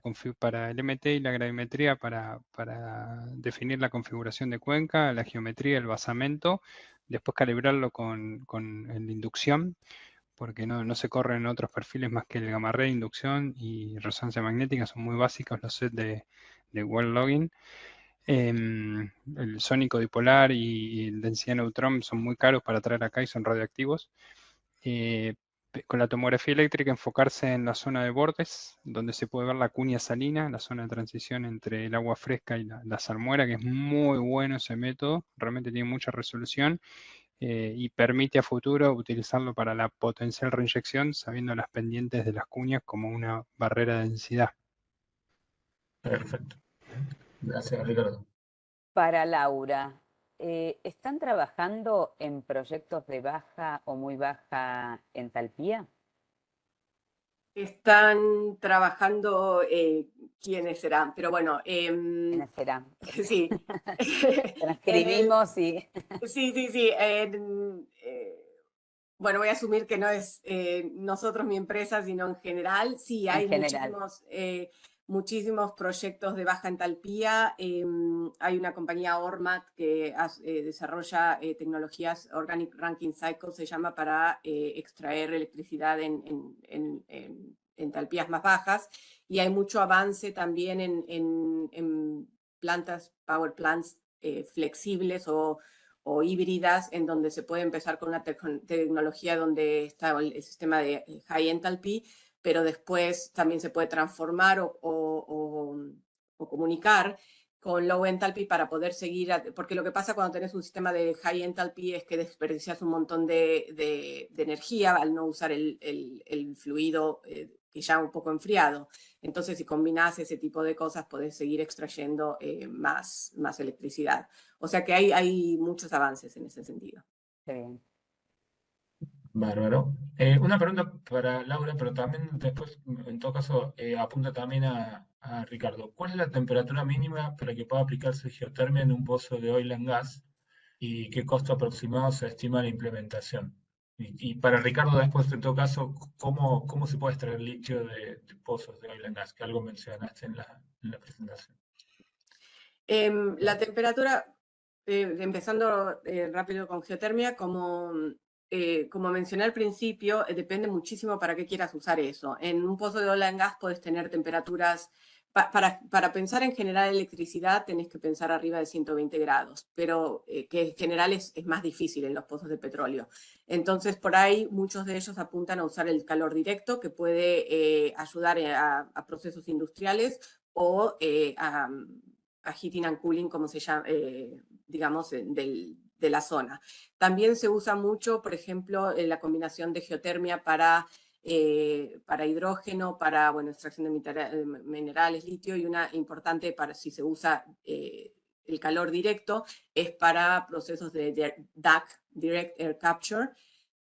el MT y la gravimetría para definir la configuración de cuenca, la geometría, el basamento, después calibrarlo con la inducción, porque no se corren otros perfiles más que el gamma ray, inducción y resonancia magnética, son muy básicos los sets de well logging. El sónico dipolar y el densidad neutrón son muy caros para traer acá y son radioactivos. Con la tomografía eléctrica enfocarse en la zona de bordes, donde se puede ver la cuña salina, la zona de transición entre el agua fresca y la salmuera, que es muy bueno ese método, realmente tiene mucha resolución. Y permite a futuro utilizarlo para la potencial reinyección, sabiendo las pendientes de las cuñas como una barrera de densidad. Perfecto. Gracias, Ricardo. Para Laura, ¿están trabajando en proyectos de baja o muy baja entalpía? Están trabajando, ¿quiénes serán? Pero bueno, ¿Quiénes serán? sí. Transcribimos y... Sí. Bueno, voy a asumir que no es nosotros, mi empresa, sino en general. Sí, hay muchísimos proyectos de baja entalpía. Hay una compañía Ormat que desarrolla tecnologías Organic Rankine Cycle, se llama, para extraer electricidad en entalpías más bajas. Y hay mucho avance también en plantas, power plants flexibles o híbridas, en donde se puede empezar con una tecnología donde está el sistema de high enthalpy, pero después también se puede transformar o comunicar con low enthalpy para poder seguir, porque lo que pasa cuando tenés un sistema de high enthalpy es que desperdicias un montón de energía al no usar el fluido que ya un poco enfriado. Entonces, si combinás ese tipo de cosas, podés seguir extrayendo más electricidad. O sea que hay muchos avances en ese sentido. Qué bien. Bárbaro. Una pregunta para Laura, pero también después, en todo caso, apunta también a Ricardo. ¿Cuál es la temperatura mínima para que pueda aplicarse geotermia en un pozo de oil and gas y qué costo aproximado se estima la implementación? Y para Ricardo, después, en todo caso, ¿cómo se puede extraer litio de pozos de oil and gas? Que algo mencionaste en la presentación. La temperatura, empezando rápido con geotermia, como mencioné al principio, depende muchísimo para qué quieras usar eso. En un pozo de oil and gas puedes tener temperaturas, para pensar en generar electricidad tenés que pensar arriba de 120 grados, pero que en general es más difícil en los pozos de petróleo. Entonces, por ahí muchos de ellos apuntan a usar el calor directo, que puede ayudar a procesos industriales o a heating and cooling, como se llama, digamos, de la zona. También se usa mucho, por ejemplo, la combinación de geotermia para hidrógeno, para extracción de minerales, litio, y una importante para si se usa el calor directo, es para procesos de DAC, Direct Air Capture,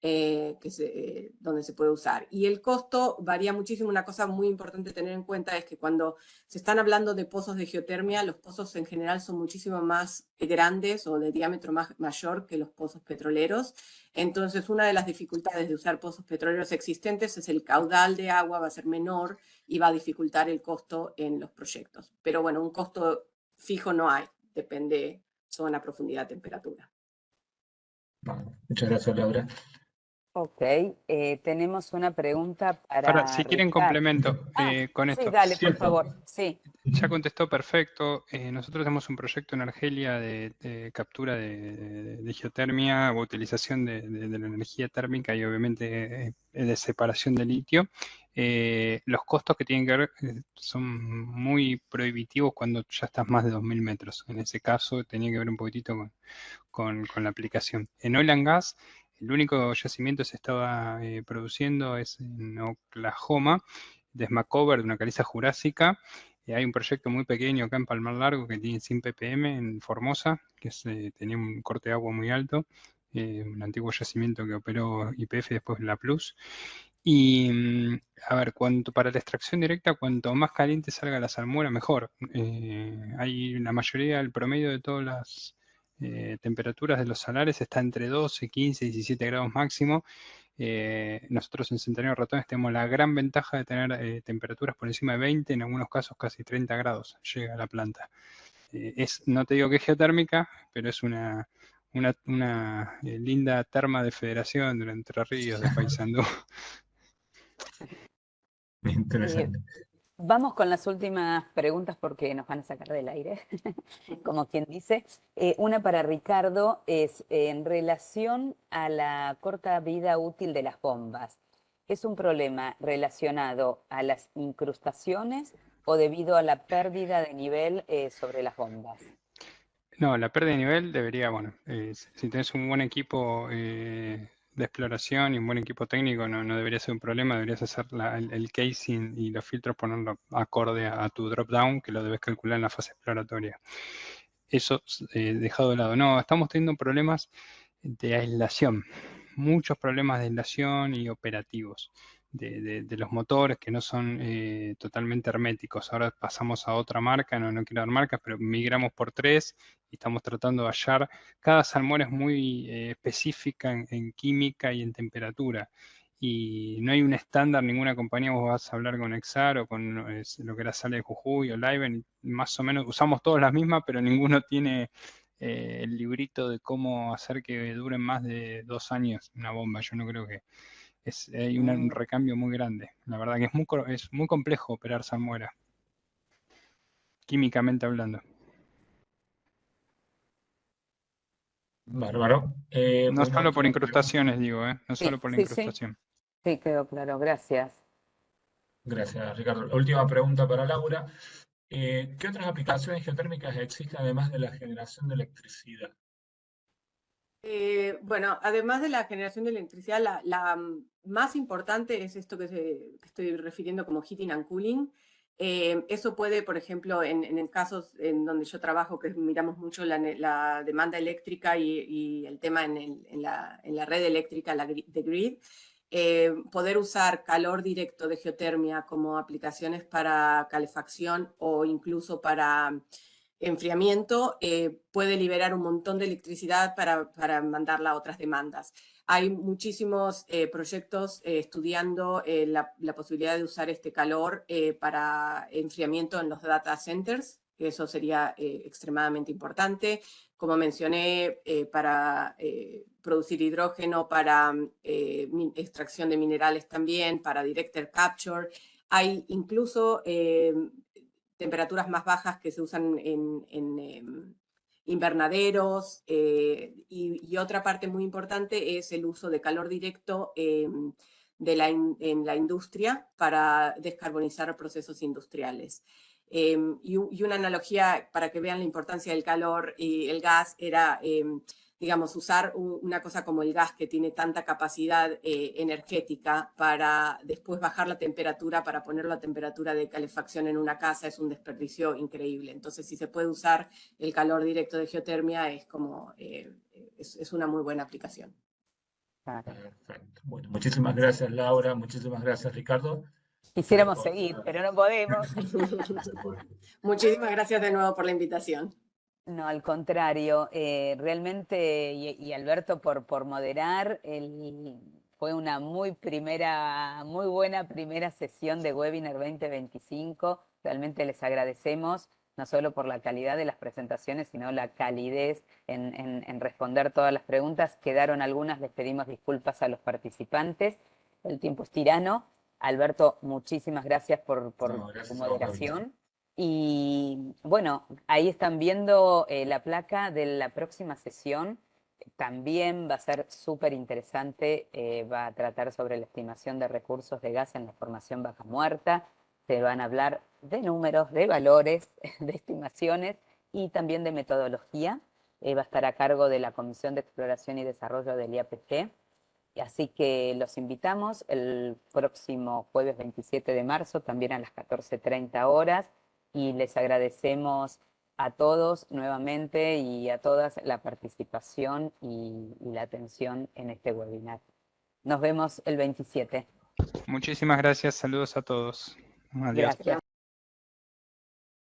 donde se puede usar. Y el costo varía muchísimo. Una cosa muy importante tener en cuenta es que cuando se están hablando de pozos de geotermia, los pozos en general son muchísimo más grandes o de diámetro mayor que los pozos petroleros. Entonces, una de las dificultades de usar pozos petroleros existentes es el caudal de agua va a ser menor y va a dificultar el costo en los proyectos. Pero bueno, un costo fijo no hay, depende zona, profundidad, temperatura. Bueno, muchas gracias, Laura. Ok, tenemos una pregunta para Si quieren Ricardo. complemento con sí, esto. dale, por favor. Sí. Ya contestó perfecto. Nosotros tenemos un proyecto en Argelia de captura de geotermia o utilización de la energía térmica y obviamente de separación de litio. Los costos que tienen que ver son muy prohibitivos cuando ya estás más de 2000 metros. En ese caso tenía que ver un poquitito con la aplicación. En oil and gas El único yacimiento que se estaba produciendo es en Oklahoma, de Smackover, de una caliza jurásica. Hay un proyecto muy pequeño acá en Palmar Largo que tiene 100 ppm en Formosa, que tenía un corte de agua muy alto, un antiguo yacimiento que operó YPF y después La Plus. Y a ver, para la extracción directa, cuanto más caliente salga la salmuera, mejor. Hay la mayoría, el promedio de todas las temperaturas de los salares está entre 12, 15, 17 grados máximo. Nosotros en Centenario de Ratones tenemos la gran ventaja de tener temperaturas por encima de 20, en algunos casos casi 30 grados llega a la planta. No te digo que es geotérmica, pero es una linda terma de Federación de Entre Ríos, de Paysandú. Interesante. Vamos con las últimas preguntas porque nos van a sacar del aire, como quien dice. Una para Ricardo es en relación a la corta vida útil de las bombas. ¿Es un problema relacionado a las incrustaciones o debido a la pérdida de nivel sobre las bombas? No, la pérdida de nivel debería, bueno, si tenés un buen equipo de exploración y un buen equipo técnico, no debería ser un problema, deberías hacer el casing y los filtros, ponerlo acorde a tu drop-down, que lo debes calcular en la fase exploratoria. Eso dejado de lado. No, estamos teniendo problemas de aislación, muchos problemas de aislación y operativos. De los motores que no son totalmente herméticos. Ahora pasamos a otra marca, no quiero dar marcas, pero migramos por 3 y estamos tratando de hallar. Cada salmuera es muy específica en química y en temperatura. Y no hay un estándar, ninguna compañía, vos vas a hablar con Exar o con lo que era Sale de Jujuy o Liven, más o menos usamos todas las mismas, pero ninguno tiene el librito de cómo hacer que duren más de 2 años una bomba. Yo no creo que hay un recambio muy grande. La verdad que es muy complejo operar salmuera, químicamente hablando. Bárbaro. No Una solo por última incrustaciones, pregunta. digo, no Sí, solo por la sí, sí. incrustación. Sí, quedó claro. Gracias. Gracias, Ricardo. La última pregunta para Laura. ¿Qué otras aplicaciones geotérmicas existen además de la generación de electricidad? Bueno, además de la generación de electricidad, la más importante es esto que estoy refiriendo como heating and cooling. Eso puede, por ejemplo, en casos en donde yo trabajo, que miramos mucho la demanda eléctrica y el tema en la red eléctrica, de grid, poder usar calor directo de geotermia como aplicaciones para calefacción o incluso para enfriamiento, puede liberar un montón de electricidad para mandarla a otras demandas. Hay muchísimos proyectos estudiando la posibilidad de usar este calor para enfriamiento en los data centers, que eso sería extremadamente importante. Como mencioné, para producir hidrógeno, para extracción de minerales también, para direct air capture. Hay incluso temperaturas más bajas que se usan en invernaderos, y otra parte muy importante es el uso de calor directo en la industria para descarbonizar procesos industriales. Y una analogía para que vean la importancia del calor y el gas era, digamos, usar una cosa como el gas, que tiene tanta capacidad energética, para después bajar la temperatura, para poner la temperatura de calefacción en una casa, es un desperdicio increíble. Entonces, si se puede usar el calor directo de geotermia, es una muy buena aplicación. Perfecto. Bueno, muchísimas gracias, Laura. Muchísimas gracias, Ricardo. Quisiéramos seguir, pero no podemos. Muchísimas gracias de nuevo por la invitación. No, al contrario, realmente, y Alberto por moderar, fue una muy buena primera sesión de Webinar 2025. Realmente les agradecemos, no solo por la calidad de las presentaciones, sino la calidez en responder todas las preguntas. Quedaron algunas, les pedimos disculpas a los participantes. El tiempo es tirano. Alberto, muchísimas gracias por tu moderación. Y bueno, ahí están viendo la placa de la próxima sesión. También va a ser súper interesante, va a tratar sobre la estimación de recursos de gas en la formación Vaca Muerta. Se van a hablar de números, de valores, de estimaciones y también de metodología. Va a estar a cargo de la Comisión de Exploración y Desarrollo del IAPG. Así que los invitamos el próximo jueves 27 de marzo, también a las 14:30 horas, y les agradecemos a todos nuevamente y a todas la participación y la atención en este webinar. Nos vemos el 27. Muchísimas gracias, saludos a todos. Adiós. Gracias.